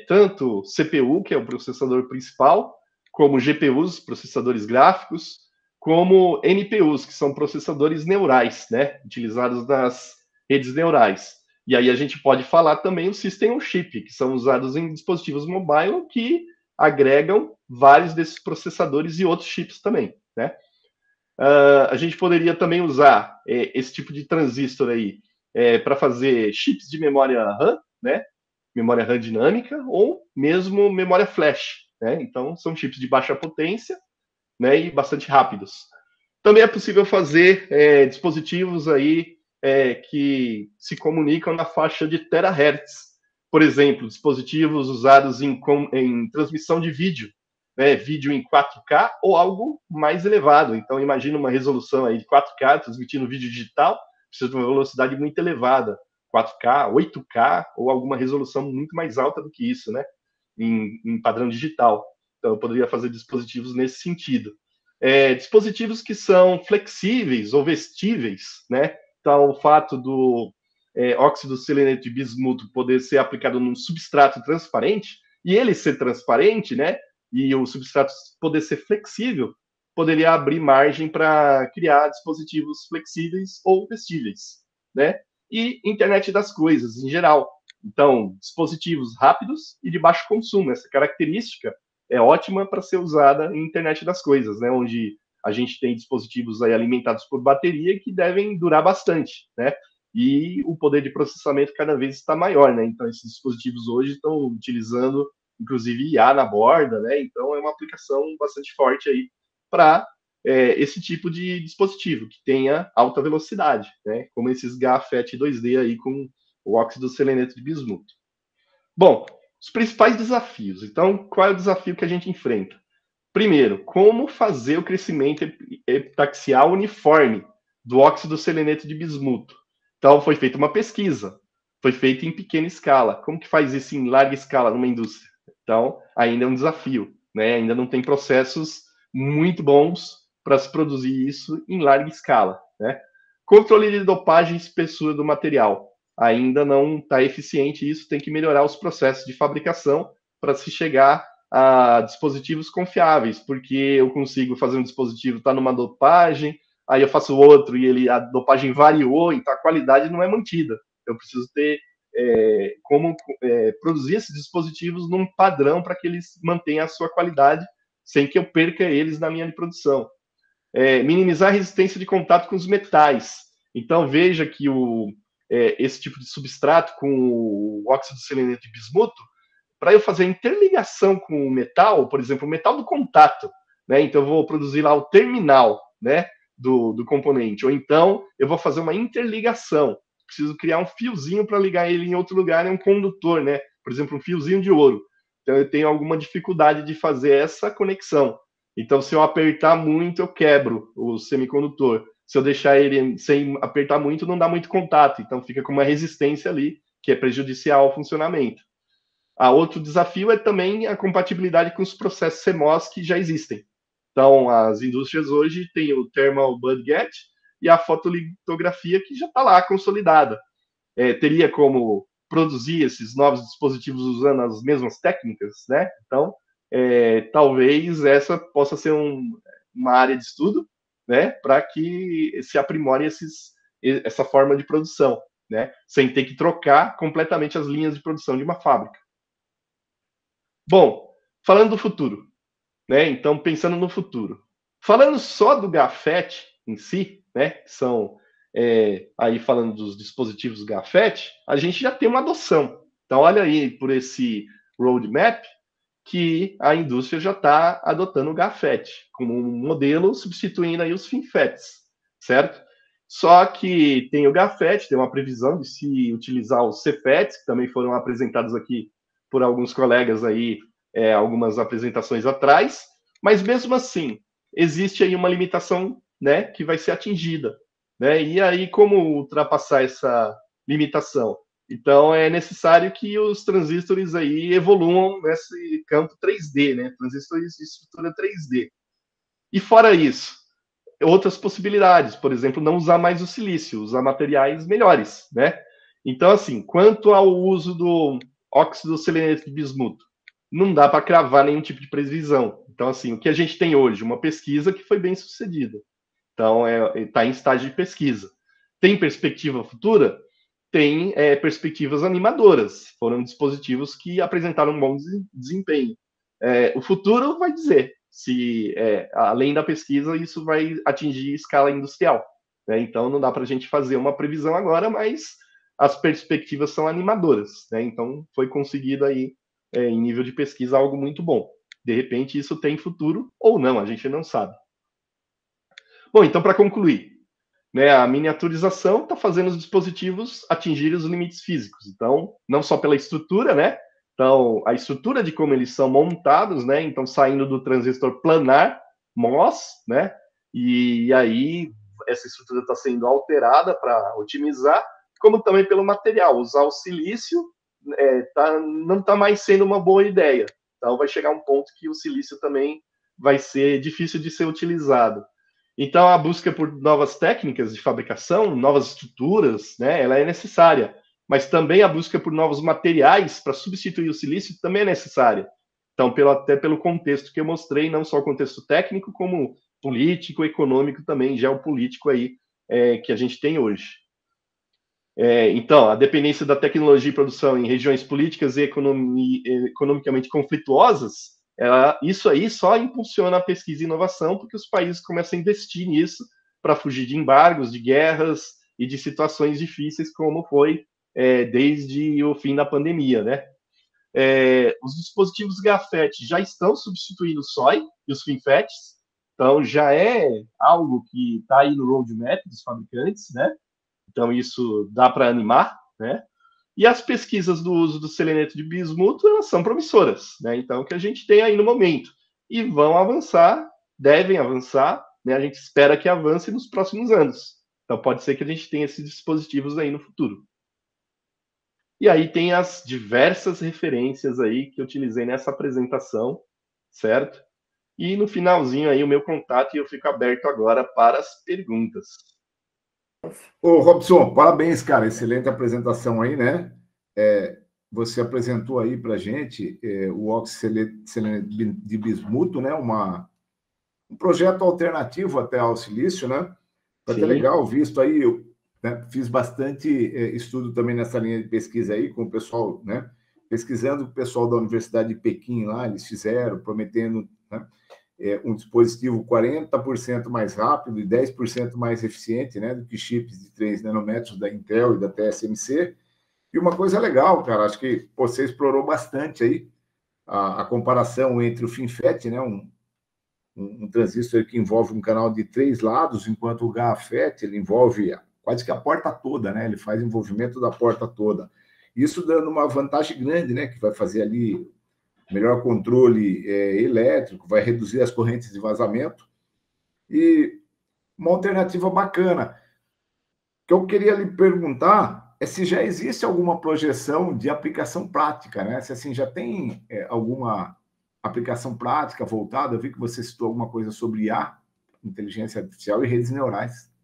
tanto CPU, que é o processador principal, como GPUs, processadores gráficos, como NPUs, que são processadores neurais, né, utilizados nas redes neurais. E aí a gente pode falar também o System on Chip, que são usados em dispositivos mobile que agregam vários desses processadores e outros chips também, né? A gente poderia também usar esse tipo de transistor aí para fazer chips de memória RAM, né? Memória RAM dinâmica ou mesmo memória flash, né? Então são chips de baixa potência, né? E bastante rápidos. Também é possível fazer dispositivos aí que se comunicam na faixa de terahertz. Por exemplo, dispositivos usados em transmissão de vídeo, né, vídeo em 4K ou algo mais elevado. Então, imagina uma resolução aí de 4K transmitindo vídeo digital, precisa de uma velocidade muito elevada, 4K, 8K ou alguma resolução muito mais alta do que isso, né, em padrão digital. Então, eu poderia fazer dispositivos nesse sentido. Dispositivos que são flexíveis ou vestíveis, né? Então, o fato do óxido seleneto de bismuto poder ser aplicado num substrato transparente, e ele ser transparente, né? E o substrato poder ser flexível, poderia abrir margem para criar dispositivos flexíveis ou vestíveis, né? E internet das coisas, em geral. Então, dispositivos rápidos e de baixo consumo. Essa característica é ótima para ser usada em internet das coisas, né? Onde a gente tem dispositivos aí alimentados por bateria que devem durar bastante, né? E o poder de processamento cada vez está maior, né? Então, esses dispositivos hoje estão utilizando, inclusive, IA na borda, né? Então, é uma aplicação bastante forte aí para esse tipo de dispositivo, que tenha alta velocidade, né? Como esses GAFET 2D aí com o óxido seleneto de bismuto. Bom, os principais desafios. Então, qual é o desafio que a gente enfrenta? Primeiro, como fazer o crescimento epitaxial uniforme do óxido seleneto de bismuto? Então, foi feita uma pesquisa, foi feita em pequena escala. Como que faz isso em larga escala numa indústria? Então, ainda é um desafio, né? Ainda não tem processos muito bons para se produzir isso em larga escala, né? Controle de dopagem e espessura do material. Ainda não está eficiente isso, tem que melhorar os processos de fabricação para se chegar a dispositivos confiáveis, porque eu consigo fazer um dispositivo tá numa dopagem, aí eu faço outro e a dopagem variou, então a qualidade não é mantida. Eu preciso ter como produzir esses dispositivos num padrão para que eles mantenham a sua qualidade sem que eu perca eles na minha produção. Minimizar a resistência de contato com os metais. Então veja que esse tipo de substrato com o óxido seleneto de bismuto, para eu fazer a interligação com o metal, por exemplo, o metal do contato, né? Então eu vou produzir lá o terminal, né, do componente, ou então eu vou fazer uma interligação. Preciso criar um fiozinho para ligar ele em outro lugar, é um condutor, né? Por exemplo, um fiozinho de ouro. Então eu tenho alguma dificuldade de fazer essa conexão. Então, se eu apertar muito, eu quebro o semicondutor. Se eu deixar ele sem apertar muito, não dá muito contato. Então, fica com uma resistência ali, que é prejudicial ao funcionamento. Outro desafio é também a compatibilidade com os processos CMOS que já existem. Então, as indústrias hoje têm o Thermal Bud Get e a fotolitografia que já está lá consolidada. Teria como produzir esses novos dispositivos usando as mesmas técnicas, né? Então, talvez essa possa ser uma área de estudo, né? Para que se aprimore essa forma de produção, né? Sem ter que trocar completamente as linhas de produção de uma fábrica. Bom, falando do futuro, né? Então, pensando no futuro. Falando só do GAFET em si, né? Que são, aí falando dos dispositivos GAFET, a gente já tem uma adoção. Então, olha aí por esse roadmap que a indústria já está adotando o GAFET como um modelo, substituindo aí os FinFETs, certo? Só que tem o GAFET, tem uma previsão de se utilizar os CFETs, que também foram apresentados aqui por alguns colegas aí, algumas apresentações atrás, mas mesmo assim, existe aí uma limitação, né, que vai ser atingida, né? E aí, como ultrapassar essa limitação? Então, é necessário que os transistores aí evoluam nesse campo 3D, né? Transistores de estrutura 3D. E fora isso, outras possibilidades, por exemplo, não usar mais o silício, usar materiais melhores, né? Então, assim, quanto ao uso do óxido seleneto de bismuto, não dá para cravar nenhum tipo de previsão. Então, assim, o que a gente tem hoje? Uma pesquisa que foi bem sucedida. Então, está em estágio de pesquisa. Tem perspectiva futura? Tem perspectivas animadoras. Foram dispositivos que apresentaram um bom desempenho. O futuro vai dizer se, além da pesquisa, isso vai atingir escala industrial. Né? Então, não dá para a gente fazer uma previsão agora, mas as perspectivas são animadoras. Né? Então, foi conseguido aí, em nível de pesquisa, algo muito bom. De repente, isso tem futuro ou não, a gente não sabe. Bom, então, para concluir, né, a miniaturização está fazendo os dispositivos atingirem os limites físicos. Então, não só pela estrutura, né? Então, a estrutura de como eles são montados, né? Então, saindo do transistor planar, MOS, né? E aí, essa estrutura está sendo alterada para otimizar, como também pelo material. Usar o silício não está mais sendo uma boa ideia. Então, vai chegar um ponto que o silício também vai ser difícil de ser utilizado. Então, a busca por novas técnicas de fabricação, novas estruturas, né, ela é necessária. Mas também a busca por novos materiais para substituir o silício também é necessária. Então, até pelo contexto que eu mostrei, não só o contexto técnico, como político, econômico também, geopolítico aí, que a gente tem hoje. Então, a dependência da tecnologia e produção em regiões políticas e economicamente conflituosas, isso aí só impulsiona a pesquisa e inovação, porque os países começam a investir nisso para fugir de embargos, de guerras e de situações difíceis, como foi desde o fim da pandemia, né? Os dispositivos GAFET já estão substituindo o SOI e os FinFETs, então já é algo que está aí no roadmap dos fabricantes, né? Então isso dá para animar, né? E as pesquisas do uso do seleneto de bismuto, elas são promissoras, né? Então, o que a gente tem aí no momento. E vão avançar, devem avançar, né? A gente espera que avance nos próximos anos. Então, pode ser que a gente tenha esses dispositivos aí no futuro. E aí tem as diversas referências aí que eu utilizei nessa apresentação, certo? E no finalzinho aí o meu contato e eu fico aberto agora para as perguntas. Ô, Robson, parabéns, cara. Excelente apresentação aí, né? Você apresentou aí para gente o óxido de bismuto, né? Um projeto alternativo até ao silício, né? Foi até Sim. legal, visto aí, eu, né, fiz bastante estudo também nessa linha de pesquisa aí com o pessoal, né? Pesquisando o pessoal da Universidade de Pequim lá, eles fizeram, prometendo, né, um dispositivo 40% mais rápido e 10% mais eficiente, né, do que chips de 3 nanômetros da Intel e da TSMC. E uma coisa legal, cara, acho que você explorou bastante aí a comparação entre o FinFET, né, um transistor que envolve um canal de 3 lados, enquanto o GAAFET ele envolve quase que a porta toda, né? Ele faz envolvimento da porta toda. Isso dando uma vantagem grande, né? Que vai fazer ali melhor controle elétrico, vai reduzir as correntes de vazamento e uma alternativa bacana. O que eu queria lhe perguntar é se já existe alguma projeção de aplicação prática, né? Se assim já tem alguma aplicação prática voltada. Eu vi que você citou alguma coisa sobre IA, inteligência artificial e redes neurais.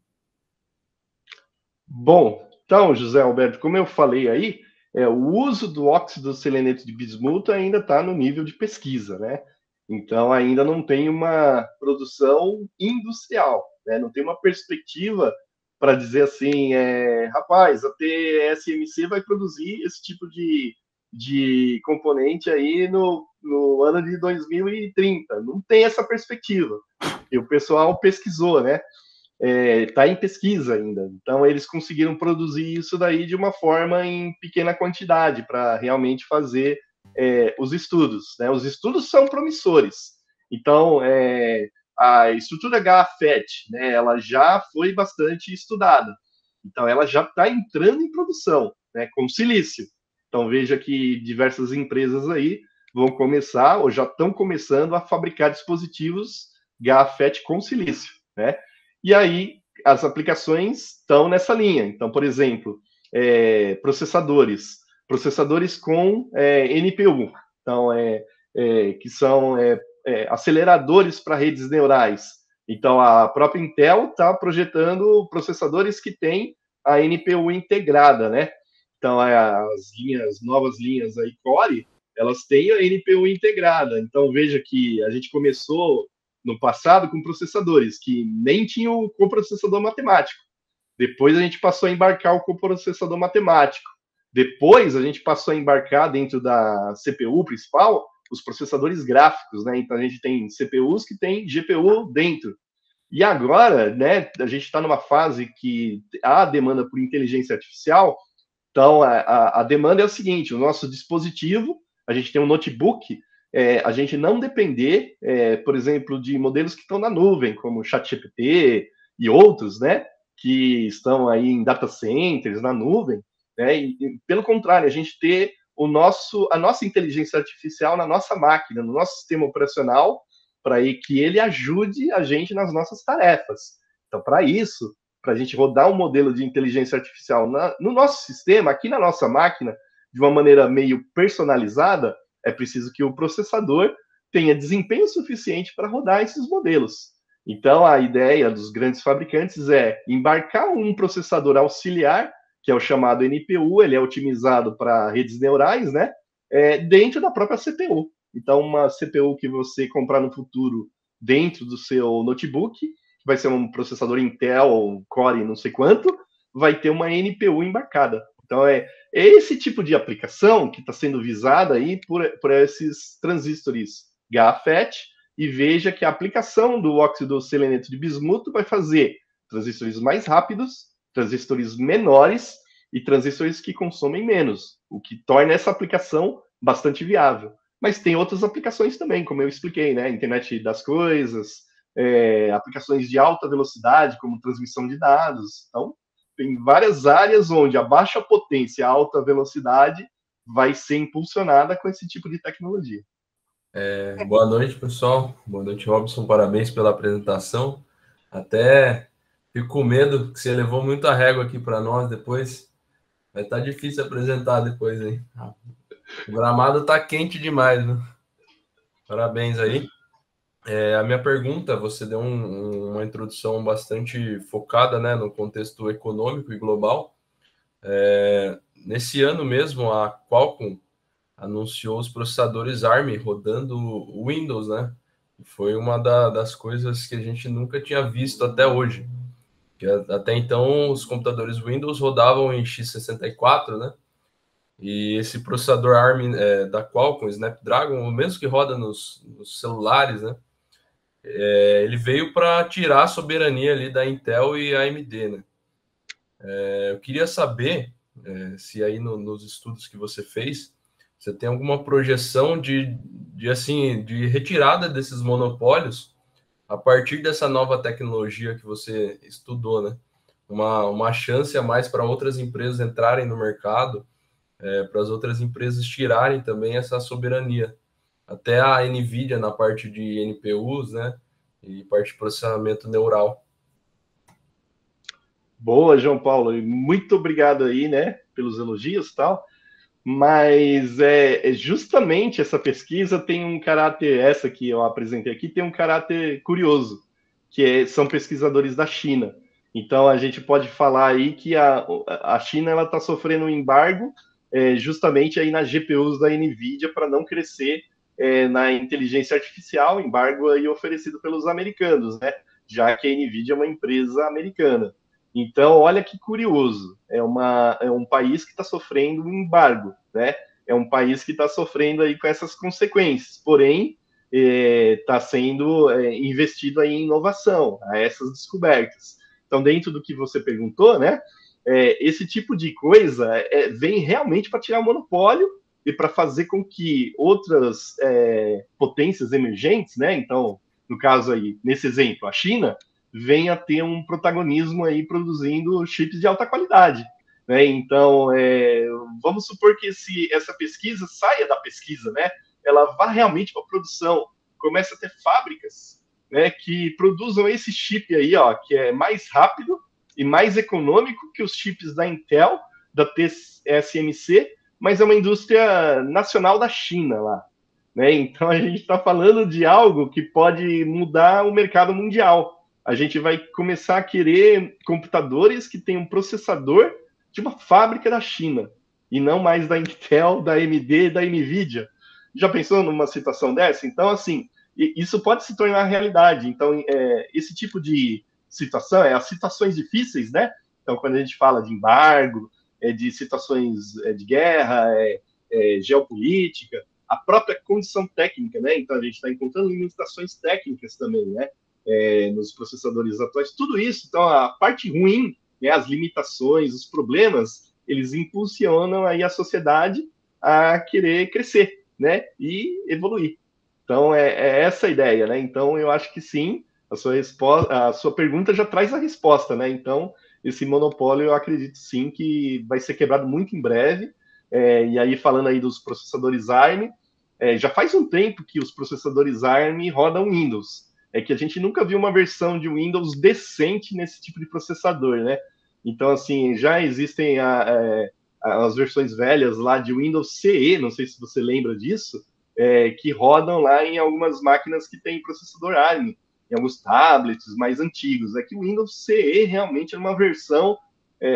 Bom, então, José Alberto, como eu falei aí, o uso do óxido seleneto de bismuto ainda está no nível de pesquisa, né? Então, ainda não tem uma produção industrial, né? Não tem uma perspectiva para dizer assim, rapaz, a TSMC vai produzir esse tipo de componente aí no ano de 2030. Não tem essa perspectiva. E o pessoal pesquisou, né? Está em pesquisa ainda. Então, eles conseguiram produzir isso daí de uma forma em pequena quantidade para realmente fazer os estudos. Né? Os estudos são promissores. Então, a estrutura GAFET, né, ela já foi bastante estudada. Então, ela já está entrando em produção, né, com silício. Então, veja que diversas empresas aí vão começar, ou já estão começando, a fabricar dispositivos GAFET com silício, né? E aí as aplicações estão nessa linha. Então, por exemplo, processadores com NPU, então, que são aceleradores para redes neurais. Então, a própria Intel está projetando processadores que têm a NPU integrada, né? Então, novas linhas aí Core, elas têm a NPU integrada. Então, veja que a gente começou no passado com processadores que nem tinham o coprocessador matemático. Depois a gente passou a embarcar o coprocessador matemático. Depois a gente passou a embarcar dentro da CPU principal os processadores gráficos, né? Então a gente tem CPUs que tem GPU dentro. E agora, né, a gente está numa fase que há demanda por inteligência artificial. Então a demanda é o seguinte: o nosso dispositivo, a gente tem um notebook, a gente não depender, por exemplo, de modelos que estão na nuvem, como o ChatGPT e outros, né, que estão aí em data centers, na nuvem, né, e pelo contrário, a gente ter a nossa inteligência artificial na nossa máquina, no nosso sistema operacional, para que ele ajude a gente nas nossas tarefas. Então, para isso, para a gente rodar um modelo de inteligência artificial no nosso sistema, aqui na nossa máquina, de uma maneira meio personalizada, é preciso que o processador tenha desempenho suficiente para rodar esses modelos. Então, a ideia dos grandes fabricantes é embarcar um processador auxiliar, que é o chamado NPU, ele é otimizado para redes neurais, né? Dentro da própria CPU. Então, uma CPU que você comprar no futuro dentro do seu notebook, que vai ser um processador Intel, Core, não sei quanto, vai ter uma NPU embarcada. Então, é esse tipo de aplicação que está sendo visada aí por esses transistores GAFET, e veja que a aplicação do óxido seleneto de bismuto vai fazer transistores mais rápidos, transistores menores e transistores que consomem menos, o que torna essa aplicação bastante viável. Mas tem outras aplicações também, como eu expliquei, né? Internet das coisas, aplicações de alta velocidade, como transmissão de dados. Então, tem várias áreas onde a baixa potência e a alta velocidade vai ser impulsionada com esse tipo de tecnologia. Boa noite, pessoal. Boa noite, Robson. Parabéns pela apresentação. Até fico com medo que você levou muita régua aqui para nós depois. Vai estar difícil apresentar depois, hein? O gramado tá quente demais, né? Parabéns aí. A minha pergunta, você deu uma introdução bastante focada, né, no contexto econômico e global. Nesse ano mesmo, a Qualcomm anunciou os processadores ARM rodando o Windows, né? Foi uma das coisas que a gente nunca tinha visto até hoje. Que até então, os computadores Windows rodavam em x64, né? E esse processador ARM da Qualcomm, Snapdragon, o mesmo que roda nos celulares, né? Ele veio para tirar a soberania ali da Intel e AMD, né? Eu queria saber se aí nos estudos que você fez, você tem alguma projeção de retirada desses monopólios a partir dessa nova tecnologia que você estudou, né? Uma chance a mais para outras empresas entrarem no mercado, para as outras empresas tirarem também essa soberania. Até a NVIDIA na parte de NPUs, né? E parte de processamento neural. Boa, João Paulo, e muito obrigado aí, né, pelos elogios e tal. Mas justamente essa pesquisa tem um caráter, essa que eu apresentei aqui, tem um caráter curioso, são pesquisadores da China. Então a gente pode falar aí que a China ela está sofrendo um embargo justamente aí nas GPUs da NVIDIA para não crescer na inteligência artificial, embargo aí oferecido pelos americanos, né? Já que a NVIDIA é uma empresa americana. Então, olha que curioso, é um país que está sofrendo um embargo, né? É um país que está sofrendo aí com essas consequências, porém, está sendo investido aí em inovação, a essas descobertas. Então, dentro do que você perguntou, né? Esse tipo de coisa vem realmente para tirar o monopólio e para fazer com que outras potências emergentes, né? Então, no caso aí, nesse exemplo, a China, venha ter um protagonismo aí produzindo chips de alta qualidade. Né? Então, vamos supor que essa pesquisa saia da pesquisa, né? Ela vá realmente para a produção, comece a ter fábricas, né, que produzam esse chip aí, ó, que é mais rápido e mais econômico que os chips da Intel, da TSMC, mas é uma indústria nacional da China lá. Né? Então, a gente está falando de algo que pode mudar o mercado mundial. A gente vai começar a querer computadores que tenham um processador de uma fábrica da China, e não mais da Intel, da AMD, da NVIDIA. Já pensou numa situação dessa? Então, assim, isso pode se tornar realidade. Então, esse tipo de situação, as situações difíceis, né? Então, quando a gente fala de embargo, de situações de guerra, geopolítica, a própria condição técnica, né? Então, a gente está encontrando limitações técnicas também, né? Nos processadores atuais, tudo isso. Então, a parte ruim, né, as limitações, os problemas, eles impulsionam aí a sociedade a querer crescer, né, e evoluir. Então, essa a ideia, né? Então, eu acho que sim, a sua pergunta já traz a resposta, né? Então, esse monopólio, eu acredito sim que vai ser quebrado muito em breve. E aí, falando aí dos processadores ARM, já faz um tempo que os processadores ARM rodam Windows. É que a gente nunca viu uma versão de Windows decente nesse tipo de processador, né? Então, assim, já existem as versões velhas lá de Windows CE, não sei se você lembra disso, que rodam lá em algumas máquinas que têm processador ARM, em alguns tablets mais antigos. É que o Windows CE realmente é uma versão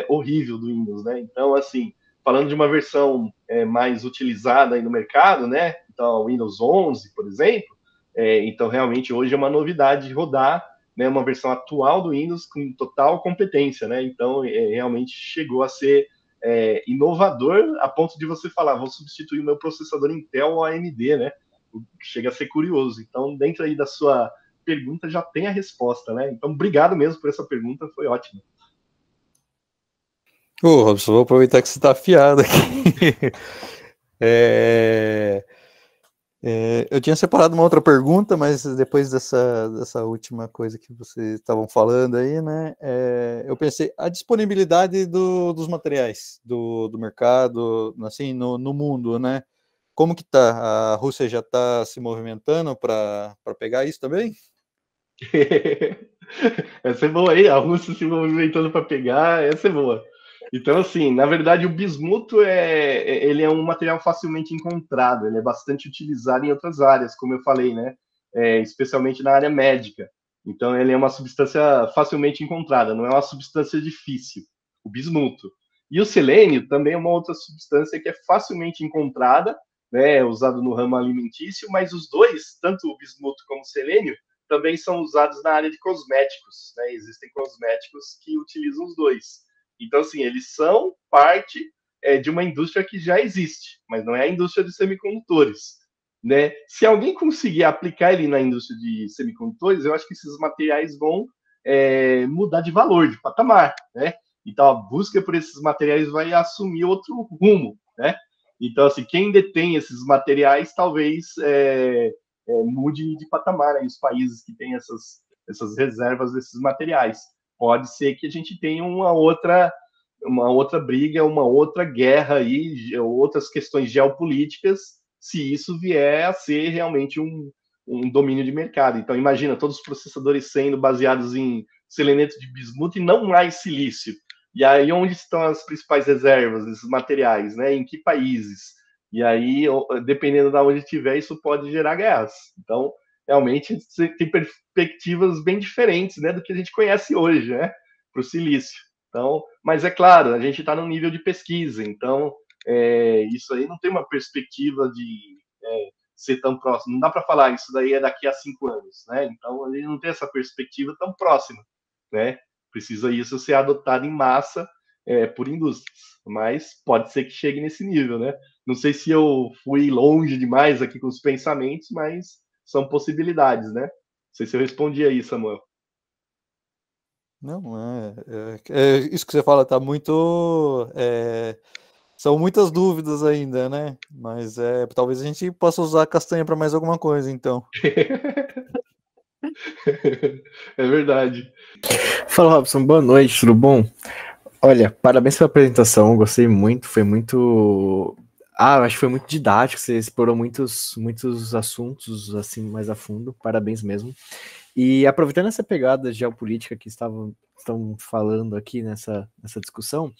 horrível do Windows, né? Então, assim, falando de uma versão mais utilizada aí no mercado, né? Então, o Windows 11, por exemplo, então realmente hoje é uma novidade rodar né, uma versão atual do Windows com total competência, né? Então, realmente chegou a ser inovador a ponto de você falar, vou substituir o meu processador Intel ou AMD, né? Chega a ser curioso. Então, dentro aí da sua pergunta já tem a resposta, né? Então, obrigado mesmo por essa pergunta, foi ótimo. Ô, Robson, vou aproveitar que você está afiado aqui. Eu tinha separado uma outra pergunta, mas depois dessa última coisa que vocês estavam falando aí, né? Eu pensei, a disponibilidade dos materiais do mercado, assim, no mundo, né? Como que tá? A Rússia já está se movimentando para pegar isso também? Essa é boa aí, a Rússia se movimentando para pegar, essa é boa. Então, assim, na verdade, o bismuto ele é um material facilmente encontrado, ele é bastante utilizado em outras áreas, como eu falei, né? Especialmente na área médica. Então, ele é uma substância facilmente encontrada, não é uma substância difícil, o bismuto. E o selênio também é uma outra substância que é facilmente encontrada, né? É usado no ramo alimentício, mas os dois, tanto o bismuto como o selênio, também são usados na área de cosméticos, né? Existem cosméticos que utilizam os dois. Então, assim, eles são parte de uma indústria que já existe, mas não é a indústria de semicondutores, né? Se alguém conseguir aplicar ele na indústria de semicondutores, eu acho que esses materiais vão mudar de valor, de patamar, né? Então, a busca por esses materiais vai assumir outro rumo, né? Então, assim, quem detém esses materiais talvez mude de patamar, né? Os países que têm essas reservas desses materiais. Pode ser que a gente tenha uma outra briga, uma outra guerra aí, outras questões geopolíticas, se isso vier a ser realmente um domínio de mercado. Então, imagina todos os processadores sendo baseados em seleneto de bismuto e não mais silício. E aí, onde estão as principais reservas desses materiais, né? Em que países? E aí, dependendo de onde estiver, isso pode gerar guerras. Então, realmente, tem perspectivas bem diferentes, né, do que a gente conhece hoje, né, para o silício. Então, mas é claro, a gente está no nível de pesquisa, então isso aí não tem uma perspectiva de ser tão próximo. Não dá para falar isso daí é daqui a 5 anos, né? Então, a gente não tem essa perspectiva tão próxima, né? Precisa isso ser adotado em massa por indústrias, mas pode ser que chegue nesse nível, né? Não sei se eu fui longe demais aqui com os pensamentos, mas são possibilidades, né? Não sei se eu respondi aí, Samuel. Não, isso que você fala tá muito. São muitas dúvidas ainda, né? Mas talvez a gente possa usar a castanha para mais alguma coisa, então. É verdade. Fala, Robson, boa noite, tudo bom? Olha, parabéns pela apresentação, gostei muito, foi muito... acho que foi muito didático, você explorou muitos assuntos, assim, mais a fundo, parabéns mesmo. E aproveitando essa pegada geopolítica que estão falando aqui nessa discussão,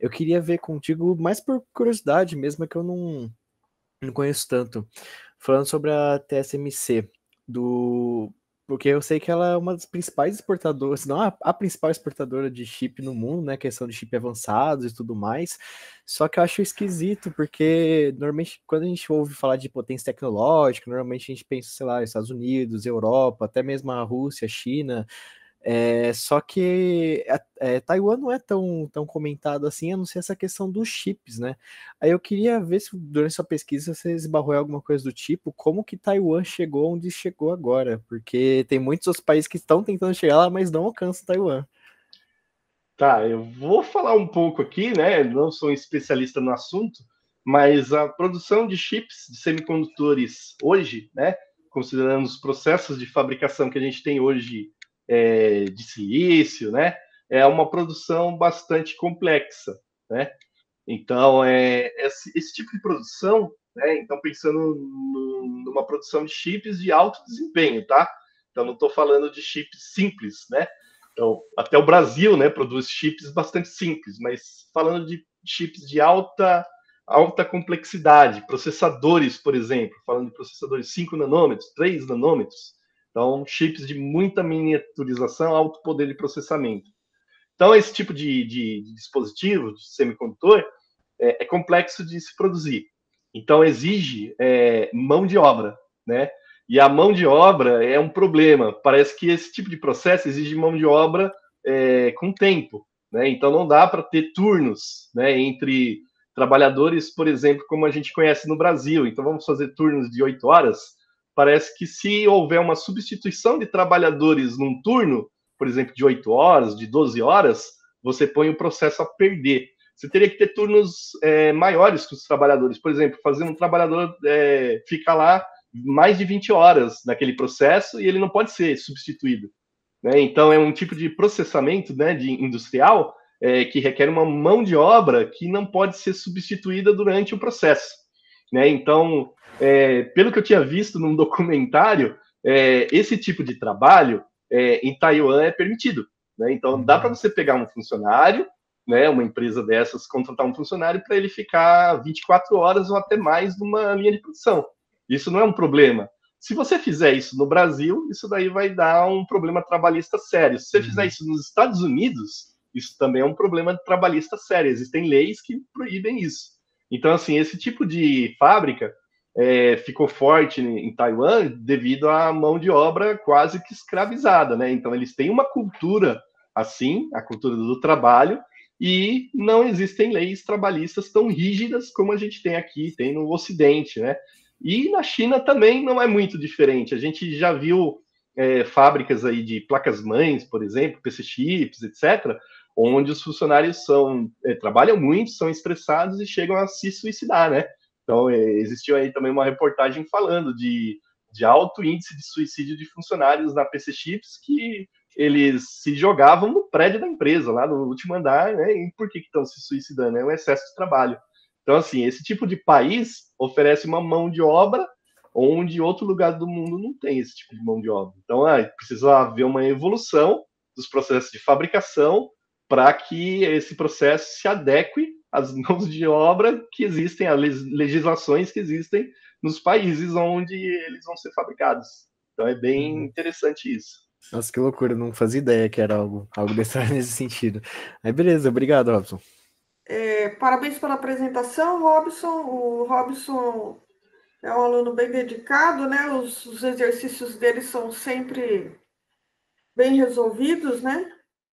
eu queria ver contigo, mais por curiosidade mesmo, que eu não conheço tanto, falando sobre a TSMC, porque eu sei que ela é uma das principais exportadoras, se não a principal exportadora de chip no mundo, né, questão de chip avançados e tudo mais, só que eu acho esquisito, porque normalmente quando a gente ouve falar de potência tecnológica, normalmente a gente pensa, sei lá, Estados Unidos, Europa, até mesmo a Rússia, China, só que Taiwan não é tão comentado assim, a não ser essa questão dos chips, né? Aí eu queria ver se durante sua pesquisa você esbarrou em alguma coisa do tipo, como que Taiwan chegou onde chegou agora? Porque tem muitos outros países que estão tentando chegar lá, mas não alcançam Taiwan. Tá, eu vou falar um pouco aqui, né? Não sou um especialista no assunto, mas a produção de chips, de semicondutores hoje, né? Considerando os processos de fabricação que a gente tem hoje de silício, né? É uma produção bastante complexa, né? Então, esse tipo de produção, né? Então, pensando numa produção de chips de alto desempenho, tá? Então, não estou falando de chips simples, né? Então, até o Brasil, né, produz chips bastante simples, mas falando de chips de alta complexidade, processadores, por exemplo, falando de processadores 5 nanômetros, 3 nanômetros, então chips de muita miniaturização, alto poder de processamento. Então, esse tipo de dispositivo, de semicondutor, complexo de se produzir. Então, exige mão de obra, né? E a mão de obra é um problema. Parece que esse tipo de processo exige mão de obra com tempo, né? Então não dá para ter turnos, né, entre trabalhadores, por exemplo, como a gente conhece no Brasil. Então vamos fazer turnos de 8 horas. Parece que se houver uma substituição de trabalhadores num turno, por exemplo, de 8 horas, de 12 horas, você põe o processo a perder. Você teria que ter turnos maiores que os trabalhadores. Por exemplo, fazer um trabalhador ficar lá mais de 20 horas naquele processo e ele não pode ser substituído, né? Então, é um tipo de processamento, né, de industrial que requer uma mão de obra que não pode ser substituída durante o processo, né? Então, pelo que eu tinha visto num documentário, esse tipo de trabalho em Taiwan é permitido, né? Então, dá para você pegar um funcionário, né, uma empresa dessas, contratar um funcionário para ele ficar 24 horas ou até mais numa linha de produção. Isso não é um problema. Se você fizer isso no Brasil, isso daí vai dar um problema trabalhista sério. Se você fizer isso nos Estados Unidos, isso também é um problema trabalhista sério. Existem leis que proíbem isso. Então, assim, esse tipo de fábrica ficou forte em Taiwan devido à mão de obra quase que escravizada, né? Então, eles têm uma cultura assim, a cultura do trabalho, e não existem leis trabalhistas tão rígidas como a gente tem aqui, tem no Ocidente, né? E na China também não é muito diferente. A gente já viu fábricas aí de placas-mães, por exemplo, PC chips, etc., onde os funcionários trabalham muito, são estressados e chegam a se suicidar, né? Então, existiu aí também uma reportagem falando de alto índice de suicídio de funcionários na PC Chips que eles se jogavam no prédio da empresa, lá no último andar, né? E por que estão se suicidando? É um excesso de trabalho. Então, assim, esse tipo de país oferece uma mão de obra onde outro lugar do mundo não tem esse tipo de mão de obra. Então, precisa haver uma evolução dos processos de fabricação para que esse processo se adeque às mãos de obra que existem, às legislações que existem nos países onde eles vão ser fabricados. Então, é bem interessante isso. Nossa, que loucura, não fazia ideia que era algo nesse sentido. Aí, beleza, obrigado, Robson. Parabéns pela apresentação, Robson. O Robson é um aluno bem dedicado, né? Os exercícios dele são sempre bem resolvidos, né?